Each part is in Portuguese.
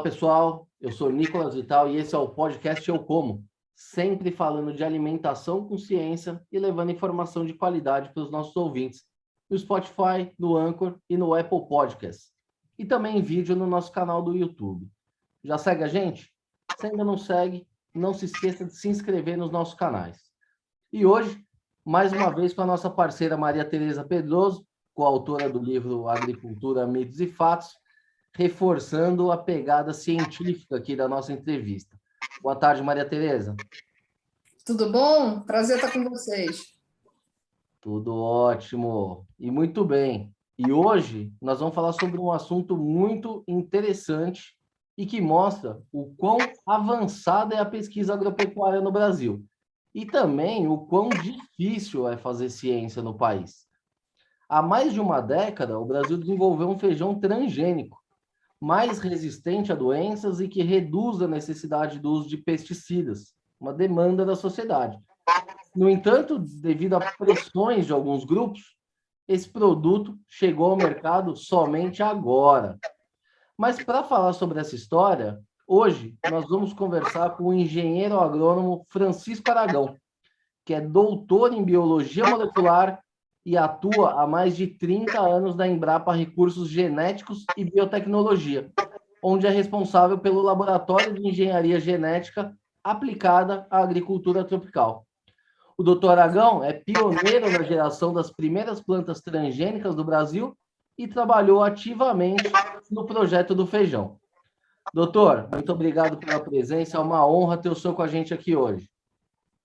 pessoal, eu sou Nicolas Vital e esse é o podcast Eu Como, sempre falando de alimentação com ciência e levando informação de qualidade para os nossos ouvintes, no Spotify, no Anchor e no Apple Podcasts, e também em vídeo no nosso canal do YouTube. Já segue a gente? Se ainda não segue, não se esqueça de se inscrever nos nossos canais. E hoje, mais uma vez com a nossa parceira Maria Tereza Pedroso, coautora do livro Agricultura, Mitos e Fatos, reforçando a pegada científica aqui da nossa entrevista. Boa tarde, Maria Tereza. Tudo bom? Prazer estar com vocês. Tudo ótimo. E muito bem. E hoje nós vamos falar sobre um assunto muito interessante e que mostra o quão avançada é a pesquisa agropecuária no Brasil. E também o quão difícil é fazer ciência no país. Há mais de uma década, o Brasil desenvolveu um feijão transgênico, mais resistente a doenças e que reduz a necessidade do uso de pesticidas, uma demanda da sociedade. No entanto, devido a pressões de alguns grupos, esse produto chegou ao mercado somente agora. Mas para falar sobre essa história, hoje nós vamos conversar com o engenheiro agrônomo Francisco Aragão, que é doutor em biologia molecular e atua há mais de 30 anos na Embrapa Recursos Genéticos e Biotecnologia, onde é responsável pelo Laboratório de Engenharia Genética aplicada à agricultura tropical. O Dr. Aragão é pioneiro na geração das primeiras plantas transgênicas do Brasil e trabalhou ativamente no projeto do feijão. Doutor, muito obrigado pela presença, é uma honra ter o senhor com a gente aqui hoje.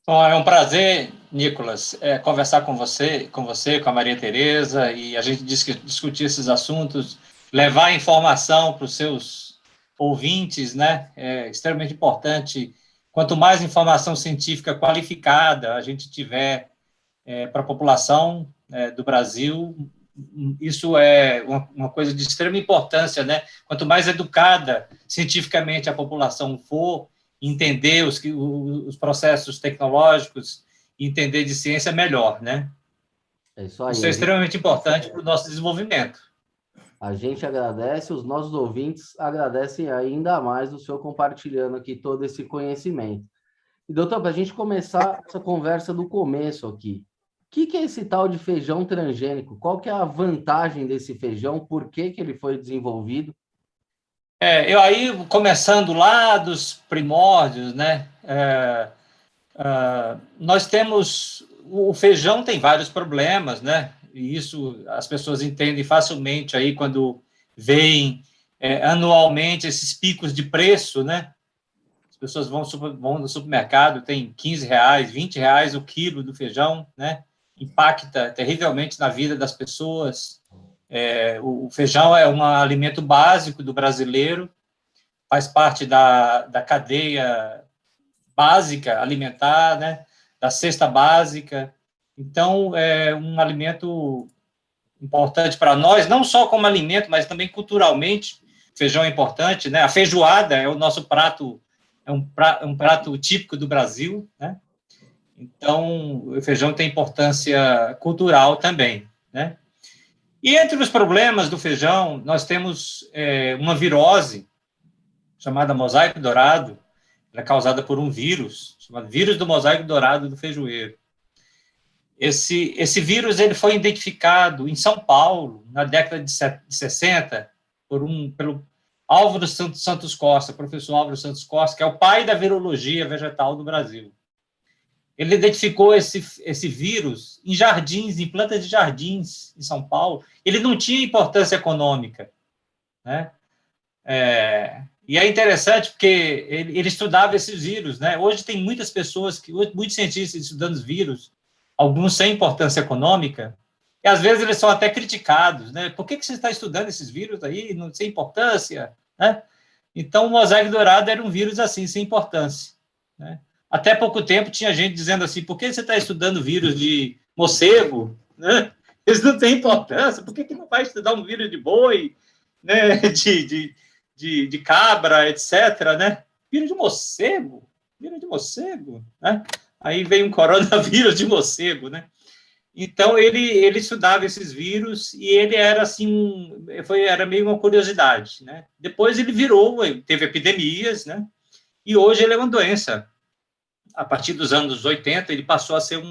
Bom, é um prazer, Nicolas, conversar com você, com a Maria Tereza, e a gente discutir esses assuntos, levar informação para os seus ouvintes, né? É extremamente importante. Quanto mais informação científica qualificada a gente tiver para a população do Brasil, isso é uma coisa de extrema importância, né? Quanto mais educada cientificamente a população for, entender os processos tecnológicos, entender de ciência melhor, né? Isso aí. Isso é extremamente importante para o nosso desenvolvimento. A gente agradece, os nossos ouvintes agradecem ainda mais o senhor compartilhando aqui todo esse conhecimento. E, doutor, para a gente começar essa conversa do começo aqui, o que é esse tal de feijão transgênico? Qual que é a vantagem desse feijão? Por que ele foi desenvolvido? Eu aí, começando lá dos primórdios, né? Nós temos... O feijão tem vários problemas, né? E isso as pessoas entendem facilmente aí quando veem anualmente esses picos de preço, né? As pessoas vão no supermercado, tem R$15, R$20 o quilo do feijão, né? Impacta terrivelmente na vida das pessoas. O feijão é um alimento básico do brasileiro, faz parte da cadeia básica alimentar, né? Da cesta básica. Então, é um alimento importante para nós, não só como alimento, mas também culturalmente. O feijão é importante, né? A feijoada é o nosso prato, um prato típico do Brasil, né? Então, o feijão tem importância cultural também, né? E entre os problemas do feijão, nós temos uma virose chamada mosaico dourado. Ela é causada por um vírus, chamado vírus do mosaico dourado do feijoeiro. Esse vírus ele foi identificado em São Paulo, na década de 60, pelo Álvaro Santos Costa, professor Álvaro Santos Costa, que é o pai da virologia vegetal do Brasil. Ele identificou esse vírus em jardins, em plantas de jardins em São Paulo. Ele não tinha importância econômica, né? E é interessante porque ele estudava esses vírus, né? Hoje tem muitas pessoas, muitos cientistas estudando os vírus, alguns sem importância econômica, e às vezes eles são até criticados, né? Por que você está estudando esses vírus aí, sem importância, né? Então, o mosaico dourado era um vírus assim, sem importância, né? Até pouco tempo tinha gente dizendo assim, por que você está estudando vírus de morcego, né? Eles não têm importância, por que não vai estudar um vírus de boi, né? De cabra, etc., né? Vírus de morcego, né? Aí veio um coronavírus de morcego, né? Então, ele estudava esses vírus e ele era assim, era meio uma curiosidade, né? Depois ele teve epidemias, né? E hoje ele é uma doença. A partir dos anos 80, ele passou a ser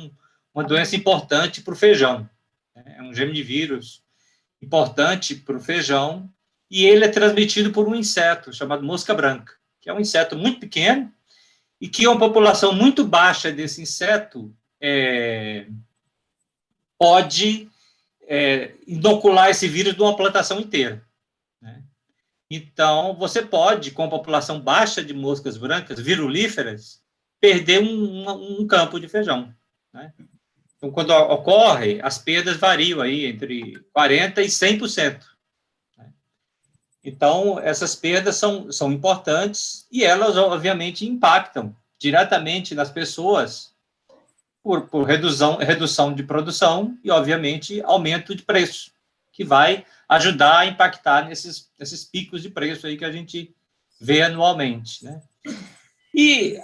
uma doença importante para o feijão. Né? É um germivírus importante para o feijão e ele é transmitido por um inseto chamado mosca branca, que é um inseto muito pequeno e que uma população muito baixa desse inseto pode inocular esse vírus de uma plantação inteira. Né? Então, você pode, com a população baixa de moscas brancas virulíferas, perder um campo de feijão. Né? Então, quando ocorre, as perdas variam aí entre 40% e 100%. Né? Então, essas perdas são importantes e elas, obviamente, impactam diretamente nas pessoas por redução de produção e, obviamente, aumento de preço, que vai ajudar a impactar nesses picos de preço aí que a gente vê anualmente, né? E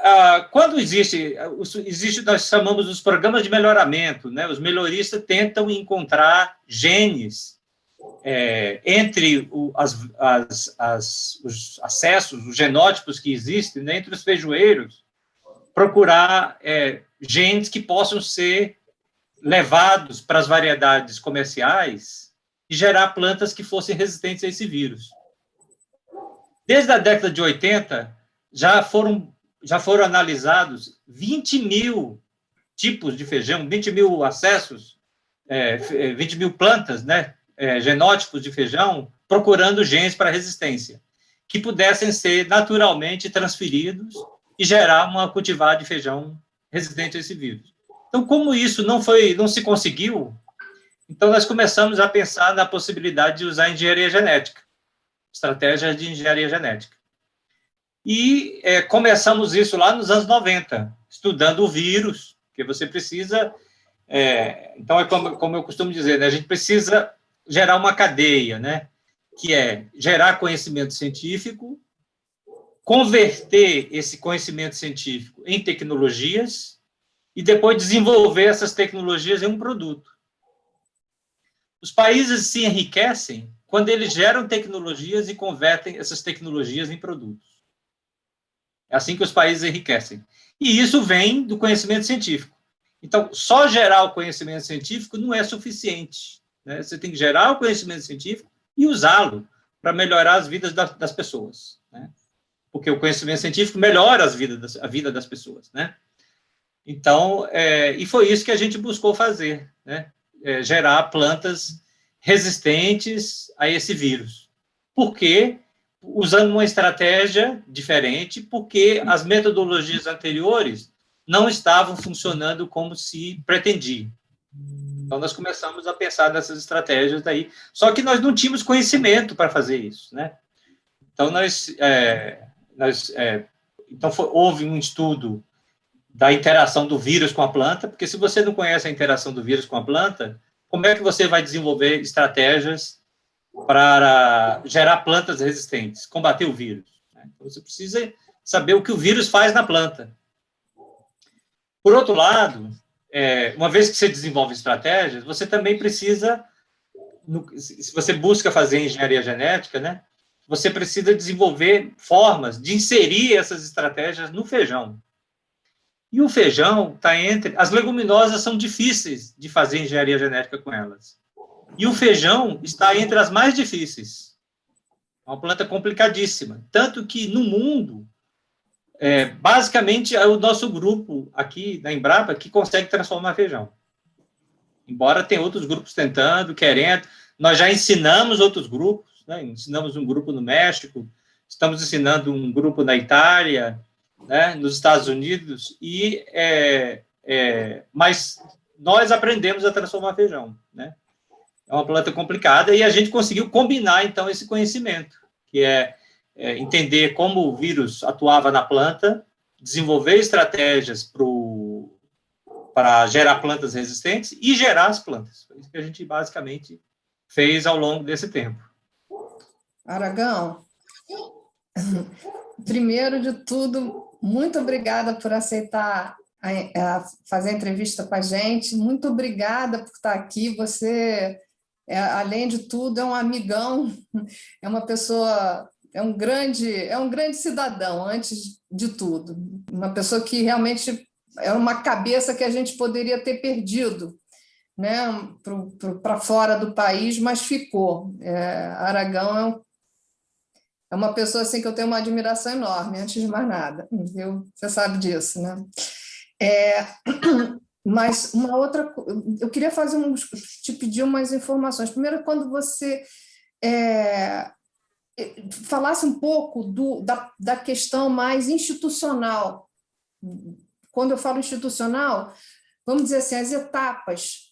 quando existe, nós chamamos os programas de melhoramento, né? Os melhoristas tentam encontrar genes entre os acessos, os genótipos que existem, né, entre os feijoeiros, procurar genes que possam ser levados para as variedades comerciais e gerar plantas que fossem resistentes a esse vírus. Desde a década de 80, já foram analisados 20 mil tipos de feijão, 20 mil acessos, 20 mil plantas, né, genótipos de feijão, procurando genes para resistência, que pudessem ser naturalmente transferidos e gerar uma cultivar de feijão resistente a esse vírus. Então, como isso não se conseguiu, então nós começamos a pensar na possibilidade de usar engenharia genética, estratégias de engenharia genética. E começamos isso lá nos anos 90, estudando o vírus, porque você precisa... então, como eu costumo dizer, né, a gente precisa gerar uma cadeia, né, que é gerar conhecimento científico, converter esse conhecimento científico em tecnologias e depois desenvolver essas tecnologias em um produto. Os países se enriquecem quando eles geram tecnologias e convertem essas tecnologias em produtos. É assim que os países enriquecem. E isso vem do conhecimento científico. Então, só gerar o conhecimento científico não é suficiente. Né? Você tem que gerar o conhecimento científico e usá-lo para melhorar as vidas das pessoas. Né? Porque o conhecimento científico melhora a vida das pessoas. Né? Então, e foi isso que a gente buscou fazer, né? Gerar plantas resistentes a esse vírus. Por quê? Usando uma estratégia diferente, porque as metodologias anteriores não estavam funcionando como se pretendia. Então, nós começamos a pensar nessas estratégias daí, só que nós não tínhamos conhecimento para fazer isso, né? Então, houve um estudo da interação do vírus com a planta, porque se você não conhece a interação do vírus com a planta, como é que você vai desenvolver estratégias para gerar plantas resistentes, combater o vírus? Então, você precisa saber o que o vírus faz na planta. Por outro lado, uma vez que você desenvolve estratégias, você também precisa, se você busca fazer engenharia genética, né, você precisa desenvolver formas de inserir essas estratégias no feijão. E o feijão está entre... As leguminosas são difíceis de fazer engenharia genética com elas. E o feijão está entre as mais difíceis. É uma planta complicadíssima. Tanto que, no mundo, basicamente, é o nosso grupo aqui na Embrapa que consegue transformar feijão. Embora tenha outros grupos tentando, querendo. Nós já ensinamos outros grupos, né? Ensinamos um grupo no México, estamos ensinando um grupo na Itália, né, nos Estados Unidos, mas nós aprendemos a transformar feijão. Né? É uma planta complicada e a gente conseguiu combinar, então, esse conhecimento, que é entender como o vírus atuava na planta, desenvolver estratégias para gerar plantas resistentes e gerar as plantas. Foi isso que a gente, basicamente, fez ao longo desse tempo. Aragão, primeiro de tudo, muito obrigada por aceitar a fazer a entrevista com a gente. Muito obrigada por estar aqui. Você, além de tudo, é um amigão, é uma pessoa, é um grande cidadão, antes de tudo. Uma pessoa que realmente é uma cabeça que a gente poderia ter perdido, né, para fora do país, mas ficou. Aragão é uma pessoa assim que eu tenho uma admiração enorme, antes de mais nada, viu? Você sabe disso, né? É, mas uma outra, eu queria te pedir umas informações. Primeiro, quando você falasse um pouco da questão mais institucional. Quando eu falo institucional, vamos dizer assim, as etapas,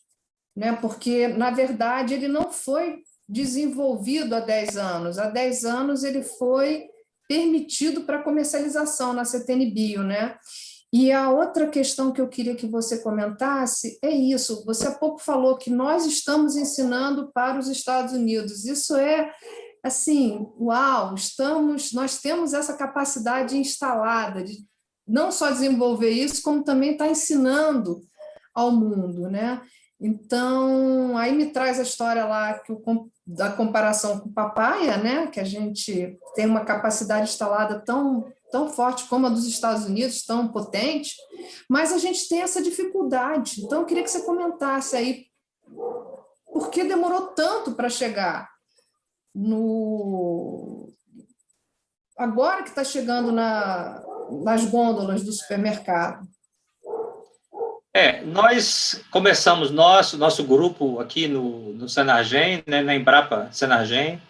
né? Porque, na verdade, ele não foi desenvolvido há 10 anos. Há 10 anos ele foi permitido para comercialização na CTN Bio, né? E a outra questão que eu queria que você comentasse é isso. Você há pouco falou que nós estamos ensinando para os Estados Unidos. Isso é assim, uau, nós temos essa capacidade instalada de não só desenvolver isso, como também estar ensinando ao mundo, né? Então, aí me traz a história lá da comparação com o papaya, né? Que a gente tem uma capacidade instalada tão forte como a dos Estados Unidos, tão potente, mas a gente tem essa dificuldade. Então, eu queria que você comentasse aí por que demorou tanto para chegar agora que está chegando nas gôndolas do supermercado. Nós começamos nosso grupo aqui no Senargem, né, na Embrapa Senargem,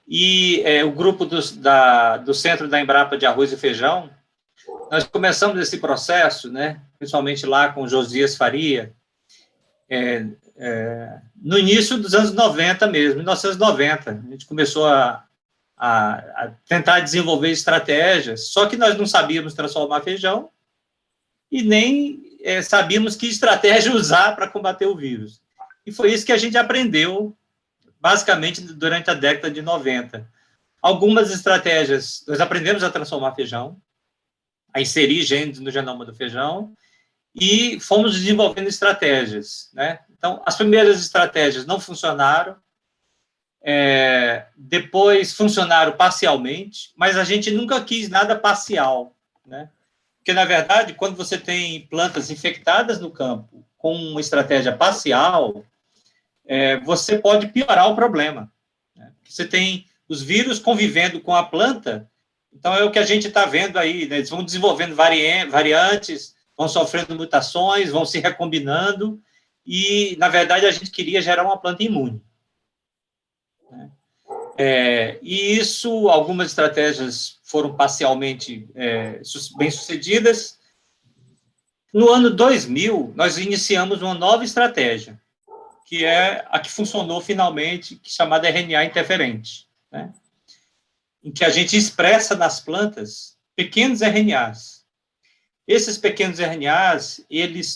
e o grupo do Centro da Embrapa de Arroz e Feijão. Nós começamos esse processo, né, principalmente lá com Josias Faria, no início dos anos 90 mesmo, 1990. A gente começou a tentar desenvolver estratégias, só que nós não sabíamos transformar feijão e nem sabíamos que estratégia usar para combater o vírus. E foi isso que a gente aprendeu, basicamente, durante a década de 90. Algumas estratégias, nós aprendemos a transformar feijão, a inserir genes no genoma do feijão, e fomos desenvolvendo estratégias, né? Então, as primeiras estratégias não funcionaram, depois funcionaram parcialmente, mas a gente nunca quis nada parcial, né? Porque, na verdade, quando você tem plantas infectadas no campo com uma estratégia parcial, você pode piorar o problema, né? Você tem os vírus convivendo com a planta, então é o que a gente está vendo aí, né? Eles vão desenvolvendo variantes, vão sofrendo mutações, vão se recombinando, e, na verdade, a gente queria gerar uma planta imune, né? E isso, algumas estratégias foram parcialmente bem-sucedidas. No ano 2000, nós iniciamos uma nova estratégia, que é a que funcionou finalmente, chamada RNA interferente, né? Em que a gente expressa nas plantas pequenos RNAs. Esses pequenos RNAs,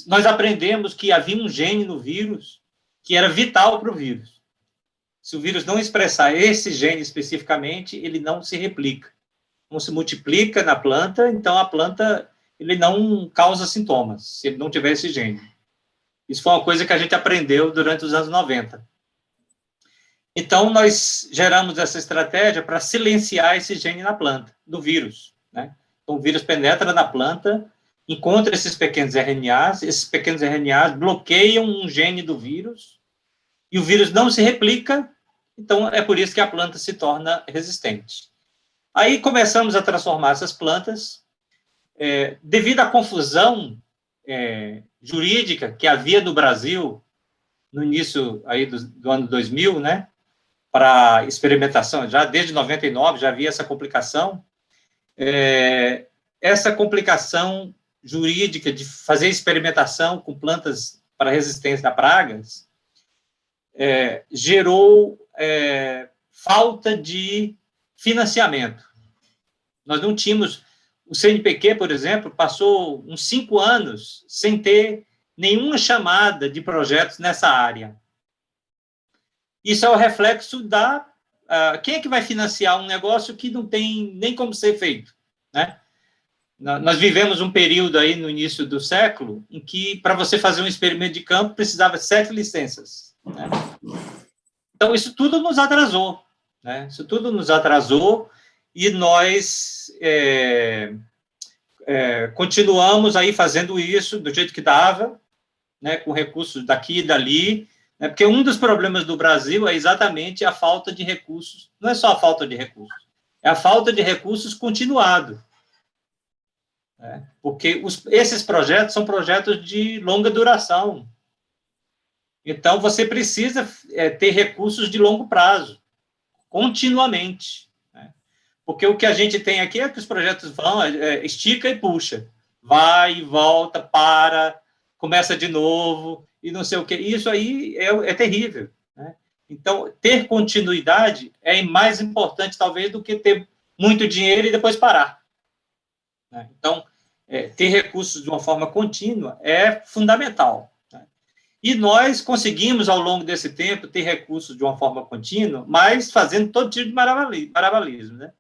nós aprendemos que havia um gene no vírus que era vital para o vírus. Se o vírus não expressar esse gene especificamente, ele não se replica. Não se multiplica na planta, então a planta ele não causa sintomas, se ele não tiver esse gene. Isso foi uma coisa que a gente aprendeu durante os anos 90. Então, nós geramos essa estratégia para silenciar esse gene na planta, do vírus, né? Então, o vírus penetra na planta, encontra esses pequenos RNAs bloqueiam um gene do vírus, e o vírus não se replica, então é por isso que a planta se torna resistente. Aí começamos a transformar essas plantas, devido à confusão jurídica que havia no Brasil, no início aí do ano 2000, né, para experimentação, já desde 99 já havia essa complicação. Essa complicação jurídica de fazer experimentação com plantas para resistência a pragas gerou falta de financiamento. Nós não tínhamos... O CNPq, por exemplo, passou uns 5 anos sem ter nenhuma chamada de projetos nessa área. Isso é o reflexo quem é que vai financiar um negócio que não tem nem como ser feito, né? Nós vivemos um período aí no início do século em que, para você fazer um experimento de campo, precisava de 7 licenças, né? Então, isso tudo nos atrasou, né? Isso tudo nos atrasou e nós continuamos aí fazendo isso do jeito que dava, né, com recursos daqui e dali, né, porque um dos problemas do Brasil é exatamente a falta de recursos, não é só a falta de recursos, é a falta de recursos continuado, né, porque esses projetos são projetos de longa duração, então você precisa ter recursos de longo prazo, continuamente, né, porque o que a gente tem aqui é que os projetos vão, estica e puxa, vai e volta, para, começa de novo, e não sei o quê. Isso aí é terrível, né? Então, ter continuidade é mais importante, talvez, do que ter muito dinheiro e depois parar, né? Então, ter recursos de uma forma contínua é fundamental, né? E nós conseguimos, ao longo desse tempo, ter recursos de uma forma contínua, mas fazendo todo tipo de malabarismo, né?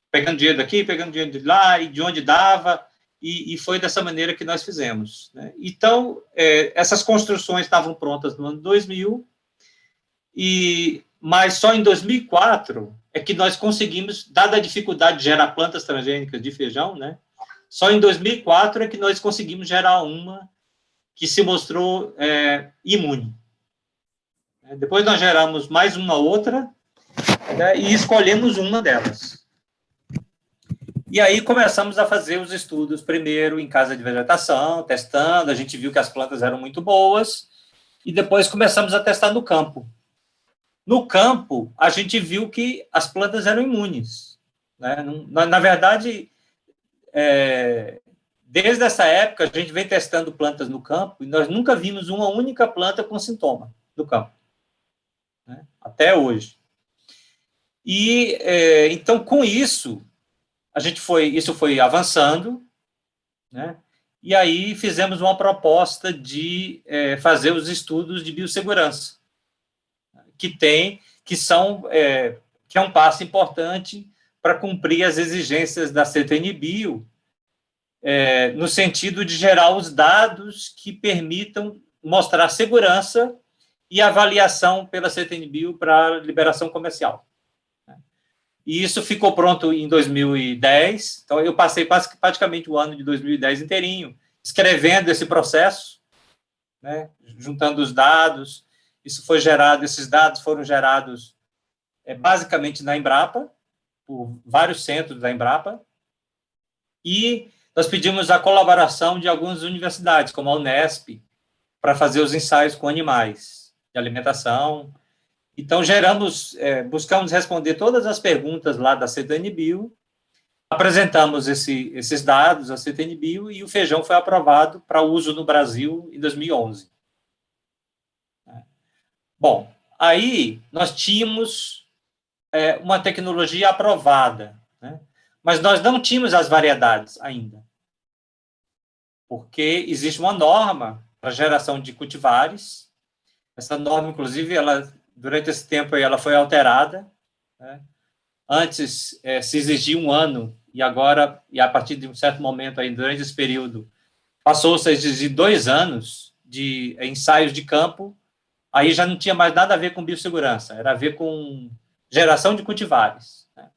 Pegando dinheiro daqui, pegando dinheiro de lá, e de onde dava, e foi dessa maneira que nós fizemos, né? Então, essas construções estavam prontas no ano 2000, mas só em 2004 é que nós conseguimos, dada a dificuldade de gerar plantas transgênicas de feijão, né? Só em 2004 é que nós conseguimos gerar uma que se mostrou imune. Depois nós geramos mais uma outra, né, e escolhemos uma delas. E aí começamos a fazer os estudos, primeiro em casa de vegetação, testando, a gente viu que as plantas eram muito boas, e depois começamos a testar no campo. No campo, a gente viu que as plantas eram imunes, né? Na verdade, desde essa época, a gente vem testando plantas no campo, e nós nunca vimos uma única planta com sintoma no campo, né? Até hoje. E, então, com isso, isso foi avançando, né? E aí fizemos uma proposta de fazer os estudos de biossegurança, que é um passo importante para cumprir as exigências da CTN-Bio, no sentido de gerar os dados que permitam mostrar segurança e avaliação pela CTN-Bio para liberação comercial. E isso ficou pronto em 2010, então eu passei praticamente o ano de 2010 inteirinho escrevendo esse processo, né, juntando os dados. Esses dados foram gerados basicamente na Embrapa, por vários centros da Embrapa, e nós pedimos a colaboração de algumas universidades, como a Unesp, para fazer os ensaios com animais de alimentação. Então, buscamos responder todas as perguntas lá da CTN-Bio, apresentamos esses dados à CTN-Bio e o feijão foi aprovado para uso no Brasil em 2011. Bom, aí nós tínhamos uma tecnologia aprovada, né? Mas nós não tínhamos as variedades ainda, porque existe uma norma para geração de cultivares. Essa norma, inclusive, durante esse tempo aí, ela foi alterada, né? Antes se exigia 1 ano, e agora, a partir de um certo momento, aí, durante esse período, passou-se a exigir 2 anos de ensaios de campo. Aí já não tinha mais nada a ver com biossegurança, era a ver com geração de cultivares, né?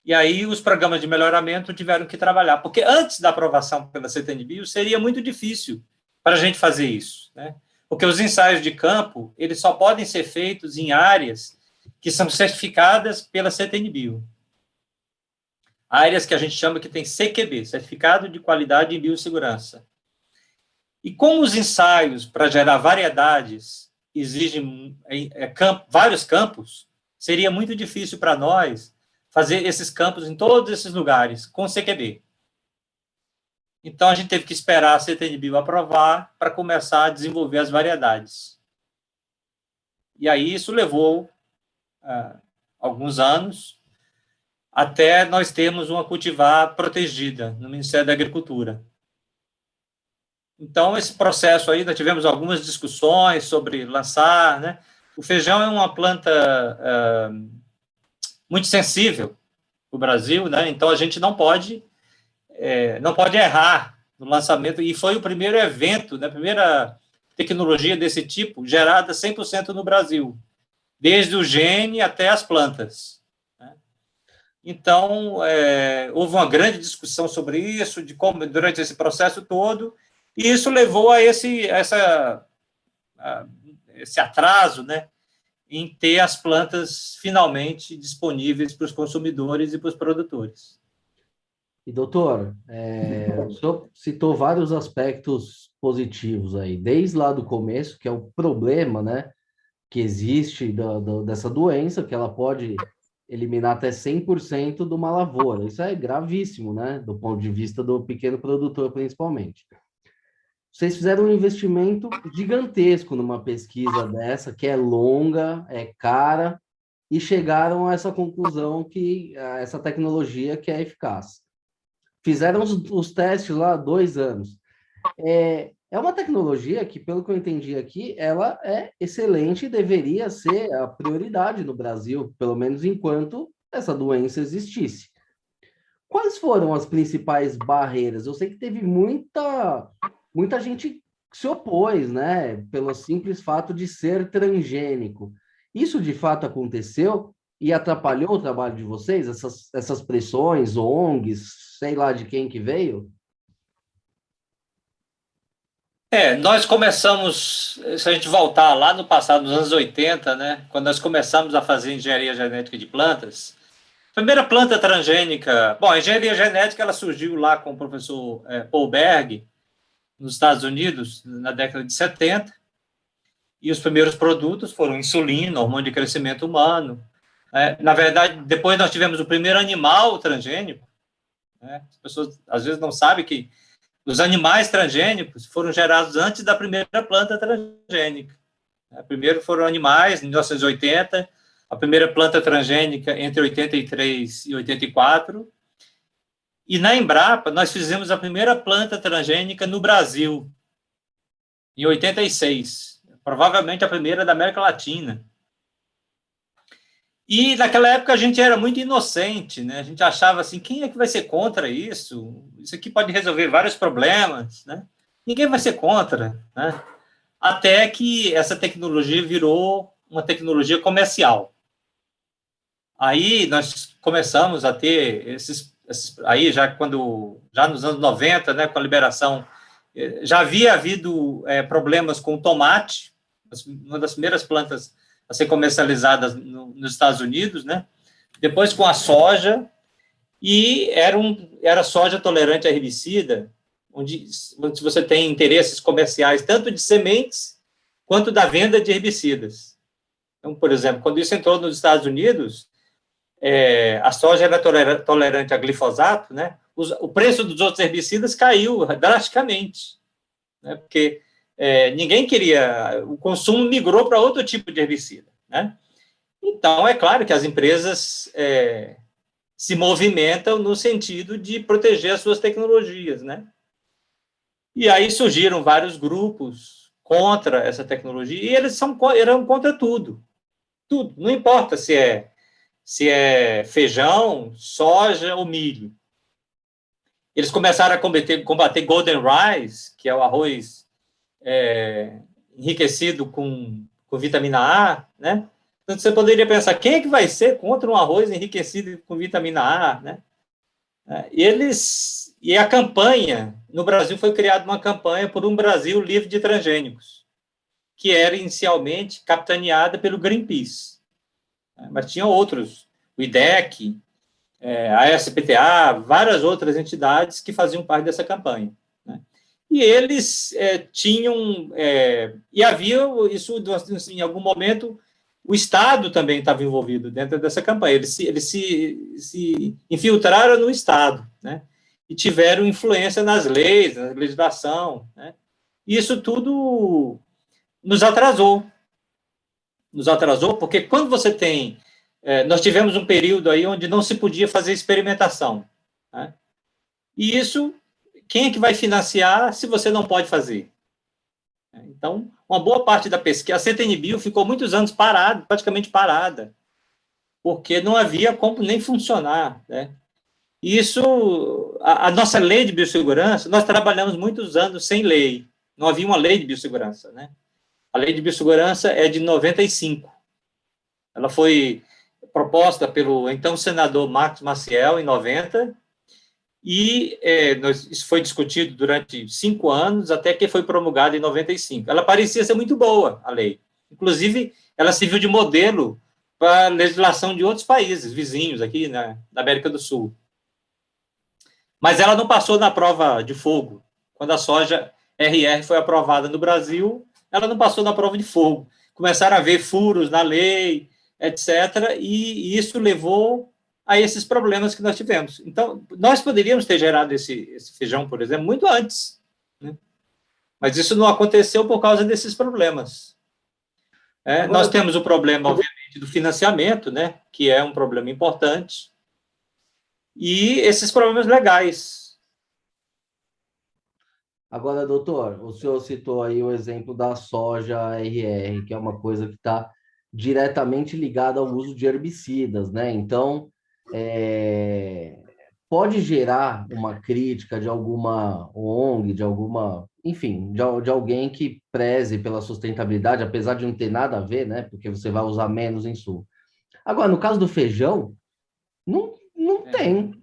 E aí os programas de melhoramento tiveram que trabalhar, porque antes da aprovação pela CTN-Bio seria muito difícil para a gente fazer isso, né? Porque os ensaios de campo, eles só podem ser feitos em áreas que são certificadas pela CTN-Bio. Áreas que a gente chama que tem CQB, Certificado de Qualidade em Biossegurança. E como os ensaios para gerar variedades exigem vários campos, seria muito difícil para nós fazer esses campos em todos esses lugares com CQB. Então, a gente teve que esperar a CTN-Bio aprovar para começar a desenvolver as variedades. E aí isso levou alguns anos, até nós termos uma cultivar protegida no Ministério da Agricultura. Então, esse processo aí, nós tivemos algumas discussões sobre lançar, né? O feijão é uma planta muito sensível no Brasil, né? Então, a gente não pode não pode errar no lançamento, e foi o primeiro evento, né, a primeira tecnologia desse tipo gerada 100% no Brasil, desde o gene até as plantas. Né? Então, houve uma grande discussão sobre isso, de como, durante esse processo todo, e isso levou a esse atraso, né, em ter as plantas finalmente disponíveis para os consumidores e para os produtores. E, doutor, o senhor citou vários aspectos positivos aí, desde lá do começo, que é o problema, né, que existe dessa doença, que ela pode eliminar até 100% de uma lavoura. Isso é gravíssimo, né, do ponto de vista do pequeno produtor, principalmente. Vocês fizeram um investimento gigantesco numa pesquisa dessa, que é longa, é cara, e chegaram a essa conclusão que essa tecnologia que é eficaz. Fizeram os testes lá há 2 anos. É uma tecnologia que, pelo que eu entendi aqui, ela é excelente e deveria ser a prioridade no Brasil, pelo menos enquanto essa doença existisse. Quais foram as principais barreiras? Eu sei que teve muita gente que se opôs, né, pelo simples fato de ser transgênico. Isso de fato aconteceu e atrapalhou o trabalho de vocês? Essas pressões, ONGs, sei lá de quem que veio? Nós começamos, se a gente voltar lá no passado, nos anos 80, né, quando nós começamos a fazer engenharia genética de plantas, a primeira planta transgênica, bom, a engenharia genética ela surgiu lá com o professor Paul Berg, nos Estados Unidos, na década de 70, e os primeiros produtos foram insulina, hormônio de crescimento humano. Na verdade, depois nós tivemos o primeiro animal transgênico. Né? As pessoas às vezes não sabem que os animais transgênicos foram gerados antes da primeira planta transgênica. Primeiro foram animais, em 1980, a primeira planta transgênica entre 83 e 84, e na Embrapa nós fizemos a primeira planta transgênica no Brasil, em 86, provavelmente a primeira da América Latina. E naquela época a gente era muito inocente, né? A gente achava assim, quem é que vai ser contra isso? Isso aqui pode resolver vários problemas, né? Ninguém vai ser contra, né? Até que essa tecnologia virou uma tecnologia comercial. Aí nós começamos a ter aí já nos anos 90, né, com a liberação, já havia havido problemas com o tomate, uma das primeiras plantas a ser comercializadas nos Estados Unidos, né? Depois com a soja, e era soja tolerante a herbicida, onde você tem interesses comerciais tanto de sementes quanto da venda de herbicidas. Então, por exemplo, quando isso entrou nos Estados Unidos, a soja era tolerante a glifosato, né? O preço dos outros herbicidas caiu drasticamente, né? Porque ninguém queria, o consumo migrou para outro tipo de herbicida, né? Então, é claro que as empresas se movimentam no sentido de proteger as suas tecnologias, né? E aí surgiram vários grupos contra essa tecnologia, e eles eram contra tudo, não importa se é feijão, soja ou milho. Eles começaram a combater golden rice, que é o arroz enriquecido com vitamina A, né? Então, você poderia pensar, quem é que vai ser contra um arroz enriquecido com vitamina A, né? E a campanha, no Brasil foi criada uma campanha por um Brasil livre de transgênicos, que era inicialmente capitaneada pelo Greenpeace. Mas tinha outros, o IDEC, a SPTA, várias outras entidades que faziam parte dessa campanha. Né? E eles tinham, e havia isso, em algum momento, o Estado também estava envolvido dentro dessa campanha, eles se infiltraram no Estado, né? E tiveram influência nas leis, na legislação, né? E isso tudo nos atrasou porque quando você tem... nós tivemos um período aí onde não se podia fazer experimentação, né? E isso, quem é que vai financiar se você não pode fazer? Então, uma boa parte da pesquisa, a CTN-Bio ficou muitos anos praticamente parada, porque não havia como nem funcionar, né? E isso, a nossa lei de biossegurança, nós trabalhamos muitos anos sem lei. Não havia uma lei de biossegurança, né? A lei de biossegurança é de 95. Ela foi proposta pelo então senador Marcos Maciel, em 90, e isso foi discutido durante 5 anos, até que foi promulgada em 95. Ela parecia ser muito boa, a lei. Inclusive, ela serviu de modelo para a legislação de outros países vizinhos aqui na América do Sul. Mas ela não passou na prova de fogo. Quando a soja RR foi aprovada no Brasil, ela não passou na prova de fogo. Começaram a haver furos na lei, etc., e isso levou a esses problemas que nós tivemos. Então, nós poderíamos ter gerado esse feijão, por exemplo, muito antes, né? Mas isso não aconteceu por causa desses problemas. Nós temos o problema, obviamente, do financiamento, né, que é um problema importante, e esses problemas legais. Agora, doutor, o senhor citou aí o exemplo da soja RR, que é uma coisa que está diretamente ligada ao uso de herbicidas, né? Então, pode gerar uma crítica de alguma ONG, de alguma, enfim, de alguém que preze pela sustentabilidade, apesar de não ter nada a ver, né? Porque você vai usar menos insumo. Agora, no caso do feijão, não tem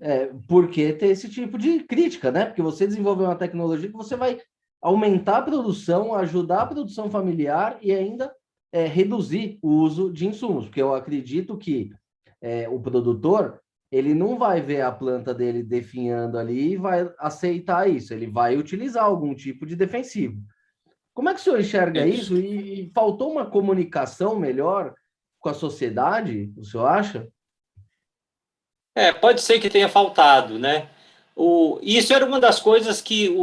por que ter esse tipo de crítica, né? Porque você desenvolveu uma tecnologia que você vai aumentar a produção, ajudar a produção familiar e ainda reduzir o uso de insumos, porque eu acredito que o produtor ele não vai ver a planta dele definhando ali e vai aceitar isso, ele vai utilizar algum tipo de defensivo. Como é que o senhor enxerga isso? E faltou uma comunicação melhor com a sociedade, o senhor acha? Pode ser que tenha faltado, né? Isso era uma das coisas que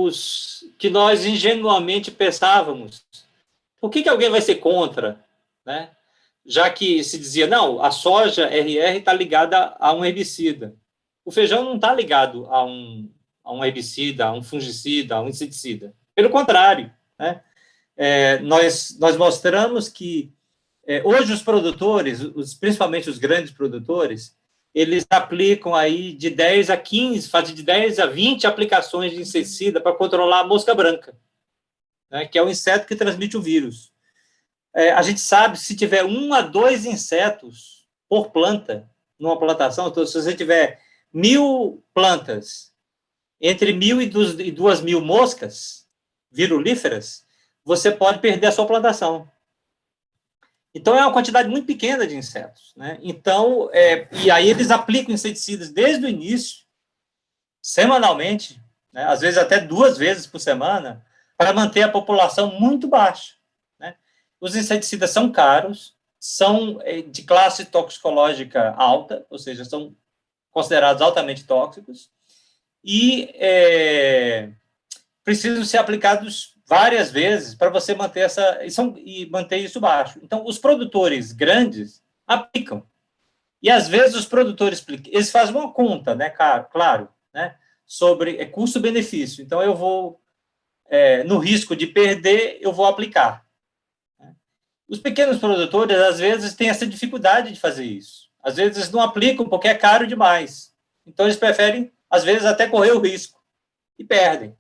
nós ingenuamente pensávamos. Por que alguém vai ser contra, né? Já que se dizia, não, a soja RR está ligada a um herbicida. O feijão não está ligado a um herbicida, a um fungicida, a um inseticida. Pelo contrário, né? Nós mostramos que hoje os produtores, principalmente os grandes produtores, eles aplicam aí de 10 a 15, fazem de 10 a 20 aplicações de inseticida para controlar a mosca branca, né, que é o inseto que transmite o vírus. A gente sabe, se tiver 1 a 2 insetos por planta, numa plantação, então, se você tiver 1.000 plantas, entre 1.000 e 2.000 moscas virulíferas, você pode perder a sua plantação. Então, é uma quantidade muito pequena de insetos, né? Então, e aí eles aplicam inseticidas desde o início, semanalmente, né? Às vezes até 2 vezes por semana, para manter a população muito baixa, né? Os inseticidas são caros, são de classe toxicológica alta, ou seja, são considerados altamente tóxicos, e precisam ser aplicados várias vezes para você manter manter isso baixo. Então, os produtores grandes aplicam. E, às vezes, os produtores eles fazem uma conta, né, claro, né, sobre custo-benefício. Então, eu vou, no risco de perder, eu vou aplicar. Os pequenos produtores, às vezes, têm essa dificuldade de fazer isso. Às vezes, eles não aplicam porque é caro demais. Então, eles preferem, às vezes, até correr o risco e perdem.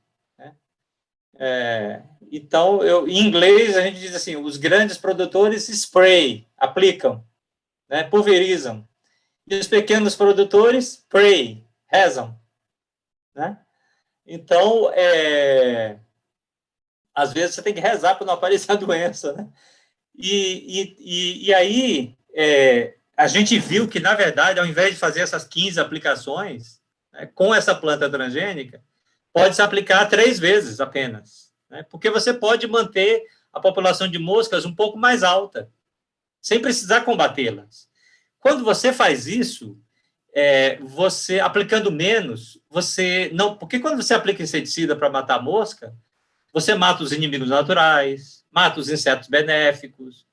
Então, em inglês, a gente diz assim, os grandes produtores spray, aplicam, né, pulverizam. E os pequenos produtores pray, rezam. Né? Então, às vezes você tem que rezar para não aparecer a doença. Né? E aí, a gente viu que, na verdade, ao invés de fazer essas 15 aplicações, né, com essa planta transgênica, pode se aplicar 3 vezes apenas. Né? Porque você pode manter a população de moscas um pouco mais alta, sem precisar combatê-las. Quando você faz isso, você aplicando menos, você não. Porque quando você aplica inseticida para matar a mosca, você mata os inimigos naturais, mata os insetos benéficos,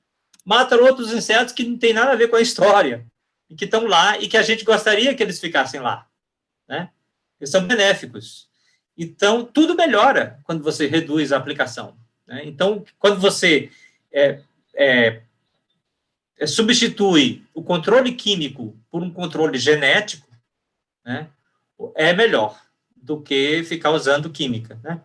mata outros insetos que não tem nada a ver com a história, e que estão lá e que a gente gostaria que eles ficassem lá. Né? Eles são benéficos. Então, tudo melhora quando você reduz a aplicação. Né? Então, quando você substitui o controle químico por um controle genético, né, é melhor do que ficar usando química, né?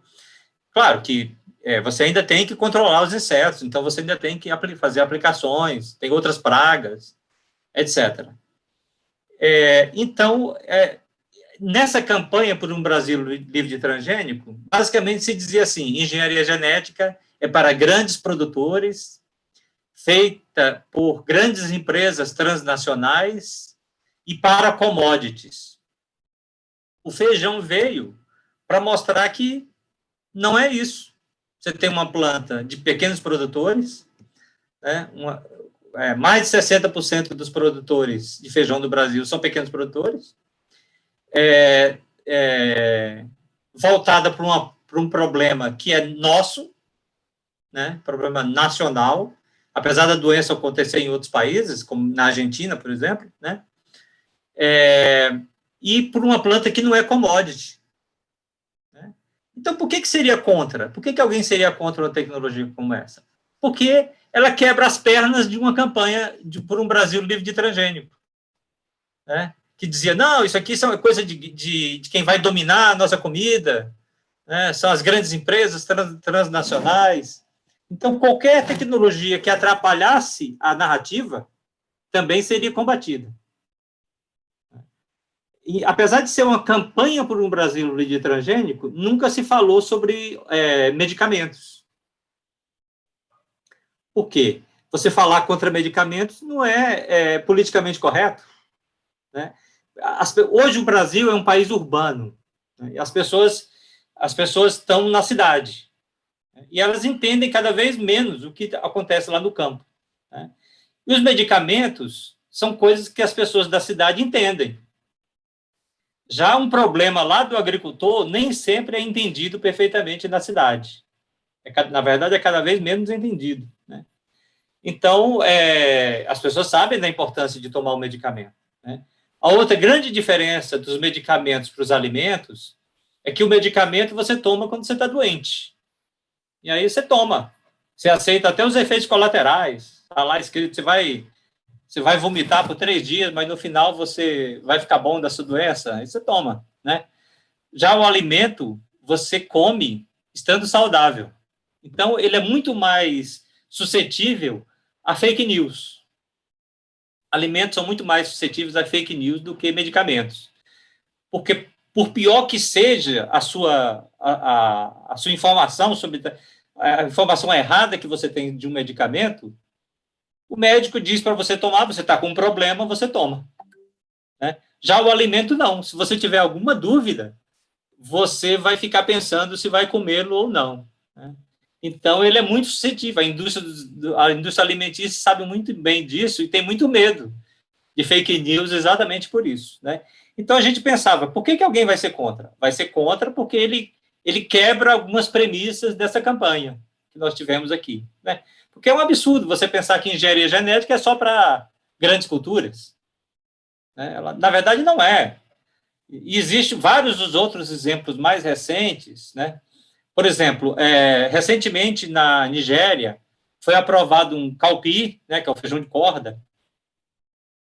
Claro que você ainda tem que controlar os insetos, então você ainda tem que fazer aplicações, tem outras pragas, etc. Então, nessa campanha por um Brasil livre de transgênico, basicamente se dizia assim: engenharia genética é para grandes produtores, feita por grandes empresas transnacionais e para commodities. O feijão veio para mostrar que não é isso. Você tem uma planta de pequenos produtores, né? Mais de 60% dos produtores de feijão do Brasil são pequenos produtores, voltada para um problema que é nosso, né? Problema nacional, apesar da doença acontecer em outros países, como na Argentina, por exemplo, né? E por uma planta que não é commodity. Né? Então, por que seria contra? Por que alguém seria contra uma tecnologia como essa? Porque ela quebra as pernas de uma campanha por um Brasil livre de transgênico. Né? Que dizia, não, isso aqui é coisa de quem vai dominar a nossa comida, né? São as grandes empresas transnacionais. Então, qualquer tecnologia que atrapalhasse a narrativa também seria combatida. E, apesar de ser uma campanha por um Brasil livre de transgênico, nunca se falou sobre medicamentos. Por quê? Você falar contra medicamentos não é politicamente correto. Né? Hoje o Brasil é um país urbano. Né? E as pessoas estão na cidade. Né? E elas entendem cada vez menos o que acontece lá no campo. Né? E os medicamentos são coisas que as pessoas da cidade entendem. Já um problema lá do agricultor nem sempre é entendido perfeitamente na cidade. Na verdade, é cada vez menos entendido. Né? Então, as pessoas sabem da importância de tomar o medicamento. Né? A outra grande diferença dos medicamentos para os alimentos é que o medicamento você toma quando você está doente. E aí você toma. Você aceita até os efeitos colaterais. Está lá escrito, você vai vomitar por 3 dias, mas no final você vai ficar bom da sua doença, aí você toma, né? Já o alimento, você come estando saudável. Então, ele é muito mais suscetível a fake news. Alimentos são muito mais suscetíveis a fake news do que medicamentos. Porque, por pior que seja a sua informação sobre a informação errada que você tem de um medicamento, o médico diz para você tomar, você está com um problema, você toma. Né? Já o alimento, não. Se você tiver alguma dúvida, você vai ficar pensando se vai comê-lo ou não. Né? Então, ele é muito suscetível. A indústria alimentícia sabe muito bem disso e tem muito medo de fake news exatamente por isso. Né? Então, a gente pensava, por que alguém vai ser contra? Vai ser contra porque ele quebra algumas premissas dessa campanha que nós tivemos aqui. Né? Porque é um absurdo você pensar que engenharia genética é só para grandes culturas. Né? Na verdade, não é. E existem vários dos outros exemplos mais recentes. Né? Por exemplo, recentemente na Nigéria, foi aprovado um caupi, né, que é o feijão de corda,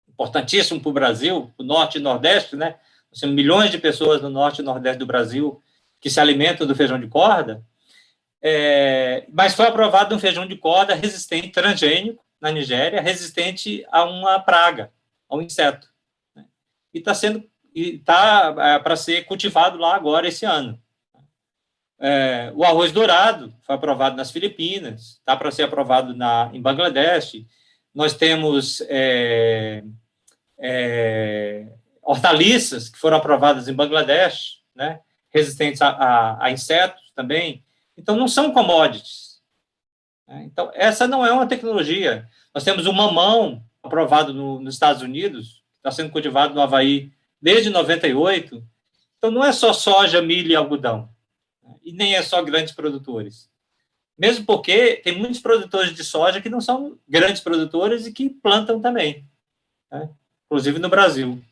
importantíssimo para o Brasil, para o Norte e Nordeste. Né? Nós temos milhões de pessoas no Norte e Nordeste do Brasil que se alimentam do feijão de corda. Mas foi aprovado um feijão de corda resistente, transgênico, na Nigéria, resistente a uma praga, a um inseto. Né? E está para ser cultivado lá agora, esse ano. O arroz dourado foi aprovado nas Filipinas, está para ser aprovado em Bangladesh. Nós temos hortaliças que foram aprovadas em Bangladesh, né? Resistentes a insetos também. Então, não são commodities. Então, essa não é uma tecnologia. Nós temos o mamão aprovado nos Estados Unidos, está sendo cultivado no Havaí desde 98. Então, não é só soja, milho e algodão. E nem é só grandes produtores. Mesmo porque tem muitos produtores de soja que não são grandes produtores e que plantam também. Né? Inclusive no Brasil.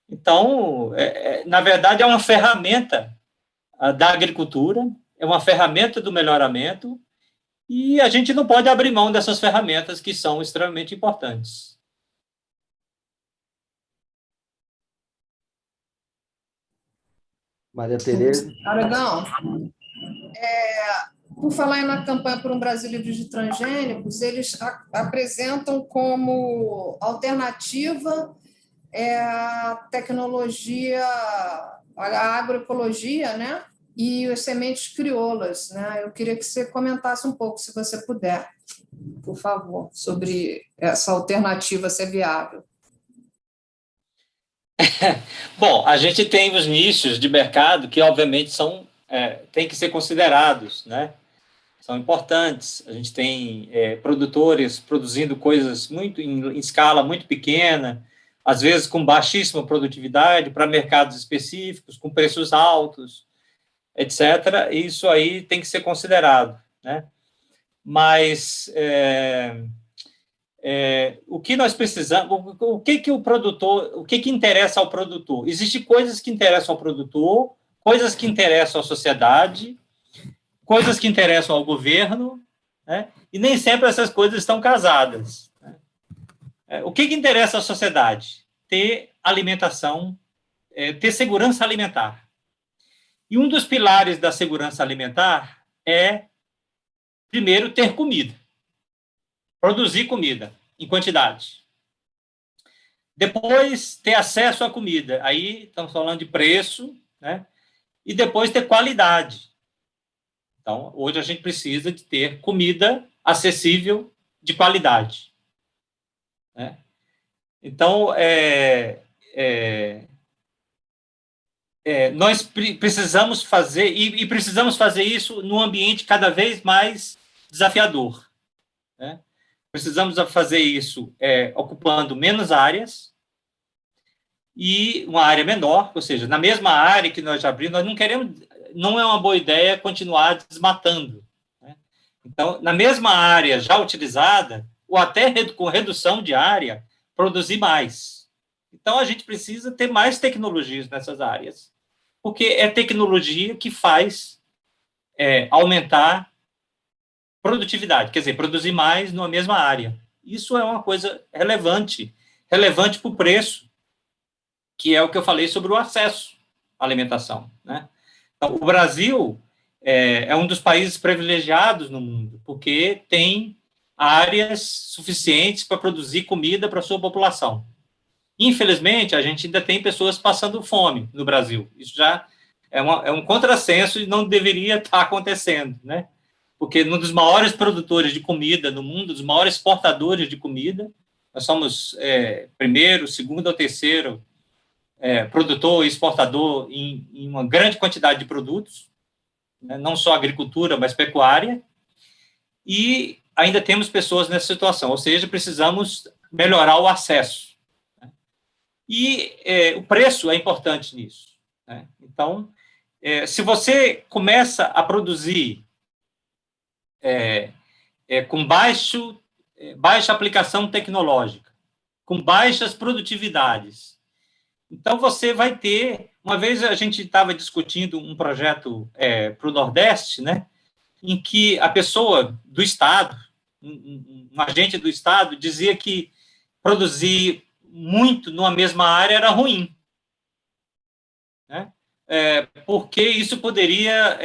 Então, na verdade, é uma ferramenta da agricultura, é uma ferramenta do melhoramento, e a gente não pode abrir mão dessas ferramentas que são extremamente importantes. Maria Tereza. Aragão, por falar na campanha por um Brasil livre de transgênicos, eles apresentam como alternativa a tecnologia, a agroecologia, né? E as sementes crioulas, né? Eu queria que você comentasse um pouco, se você puder, por favor, sobre essa alternativa ser viável. Bom, a gente tem os nichos de mercado que, obviamente, têm que ser considerados, né? São importantes. A gente tem produtores produzindo coisas muito em escala muito pequena, às vezes com baixíssima produtividade, para mercados específicos, com preços altos, etc. Isso aí tem que ser considerado, né? Mas o que nós precisamos, o que o produtor, o que interessa ao produtor? Existem coisas que interessam ao produtor, coisas que interessam à sociedade, coisas que interessam ao governo, né? E nem sempre essas coisas estão casadas, né? O que interessa à sociedade? Ter alimentação, ter segurança alimentar. E um dos pilares da segurança alimentar é, primeiro, ter comida. Produzir comida em quantidade. Depois, ter acesso à comida. Aí, estamos falando de preço, né? E depois, ter qualidade. Então, hoje a gente precisa de ter comida acessível de qualidade, né? Então, nós precisamos fazer, e precisamos fazer isso num ambiente cada vez mais desafiador, né? Precisamos fazer isso ocupando menos áreas e uma área menor, ou seja, na mesma área que nós já abrimos, nós não queremos, não é uma boa ideia continuar desmatando, né? Então, na mesma área já utilizada, ou até com redução de área, produzir mais. Então, a gente precisa ter mais tecnologias nessas áreas, porque é tecnologia que faz aumentar produtividade, quer dizer, produzir mais numa mesma área. Isso é uma coisa relevante para o preço, que é o que eu falei sobre o acesso à alimentação, né? Então, o Brasil é um dos países privilegiados no mundo, porque tem áreas suficientes para produzir comida para a sua população. Infelizmente, a gente ainda tem pessoas passando fome no Brasil. Isso já é um contrassenso e não deveria estar acontecendo, né? Porque um dos maiores produtores de comida no mundo, dos maiores exportadores de comida, nós somos primeiro, segundo ou terceiro produtor e exportador em uma grande quantidade de produtos, né? Não só agricultura, mas pecuária, e ainda temos pessoas nessa situação, ou seja, precisamos melhorar o acesso, né? E o preço é importante nisso, né? Então, se você começa a produzir com baixa aplicação tecnológica, com baixas produtividades, então você vai ter... Uma vez a gente estava discutindo um projeto para o Nordeste, né, em que a pessoa do Estado, um agente do Estado, dizia que produzir muito numa mesma área era ruim, né, porque isso poderia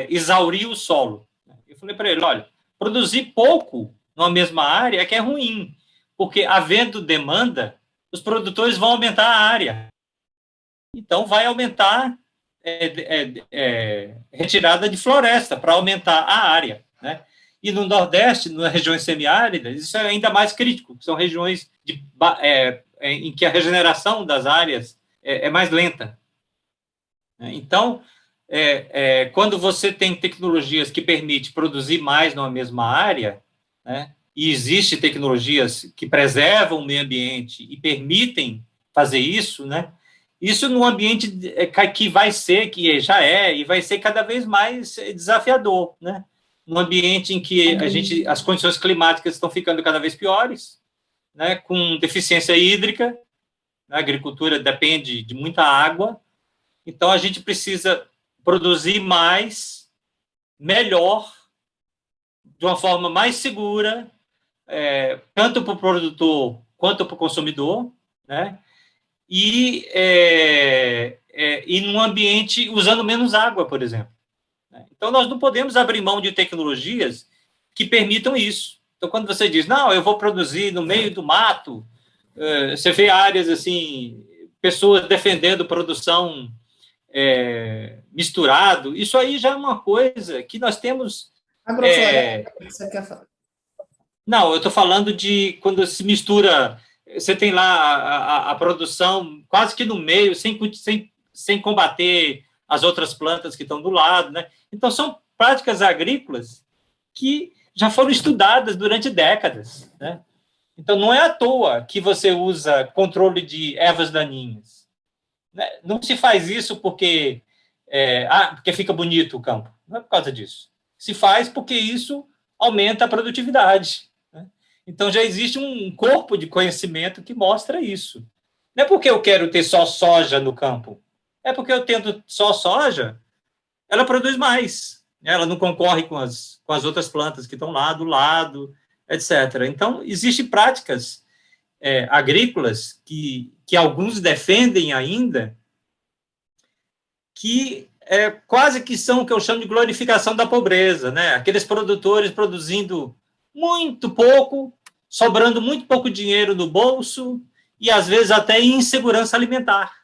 exaurir o solo. Eu falei para ele, olha, produzir pouco numa mesma área é que é ruim, porque havendo demanda, os produtores vão aumentar a área. Então, vai aumentar retirada de floresta para aumentar a área, né? E no Nordeste, nas regiões semiáridas, isso é ainda mais crítico, que são regiões em que a regeneração das áreas é mais lenta. Então, quando você tem tecnologias que permitem produzir mais numa mesma área, né, e existem tecnologias que preservam o meio ambiente e permitem fazer isso, né, isso num ambiente que vai ser, que já e vai ser cada vez mais desafiador, né? Num ambiente em que as condições climáticas estão ficando cada vez piores, né, com deficiência hídrica, né, a agricultura depende de muita água, então a gente precisa produzir mais, melhor, de uma forma mais segura, tanto para o produtor quanto para o consumidor, né? e num ambiente usando menos água, por exemplo. Então, nós não podemos abrir mão de tecnologias que permitam isso. Então, quando você diz, não, eu vou produzir no meio do mato, você vê áreas assim, pessoas defendendo produção misturado, isso aí já é uma coisa que nós temos... Agrofloresta, você quer falar? Não, eu estou falando de quando se mistura, você tem lá a produção quase que no meio, sem combater as outras plantas que estão do lado, né? Então, são práticas agrícolas que já foram estudadas durante décadas, né? Então, não é à toa que você usa controle de ervas daninhas, né? Não se faz isso porque fica bonito o campo. Não é por causa disso. Se faz porque isso aumenta a produtividade, né? Então, já existe um corpo de conhecimento que mostra isso. Não é porque eu quero ter só soja no campo. É porque eu tendo só soja, ela produz mais. Ela não concorre com as outras plantas que estão lá do lado, etc. Então, existem práticas agrícolas que alguns defendem ainda, que quase que são o que eu chamo de glorificação da pobreza, né? Aqueles produtores produzindo muito pouco, sobrando muito pouco dinheiro no bolso e, às vezes, até insegurança alimentar.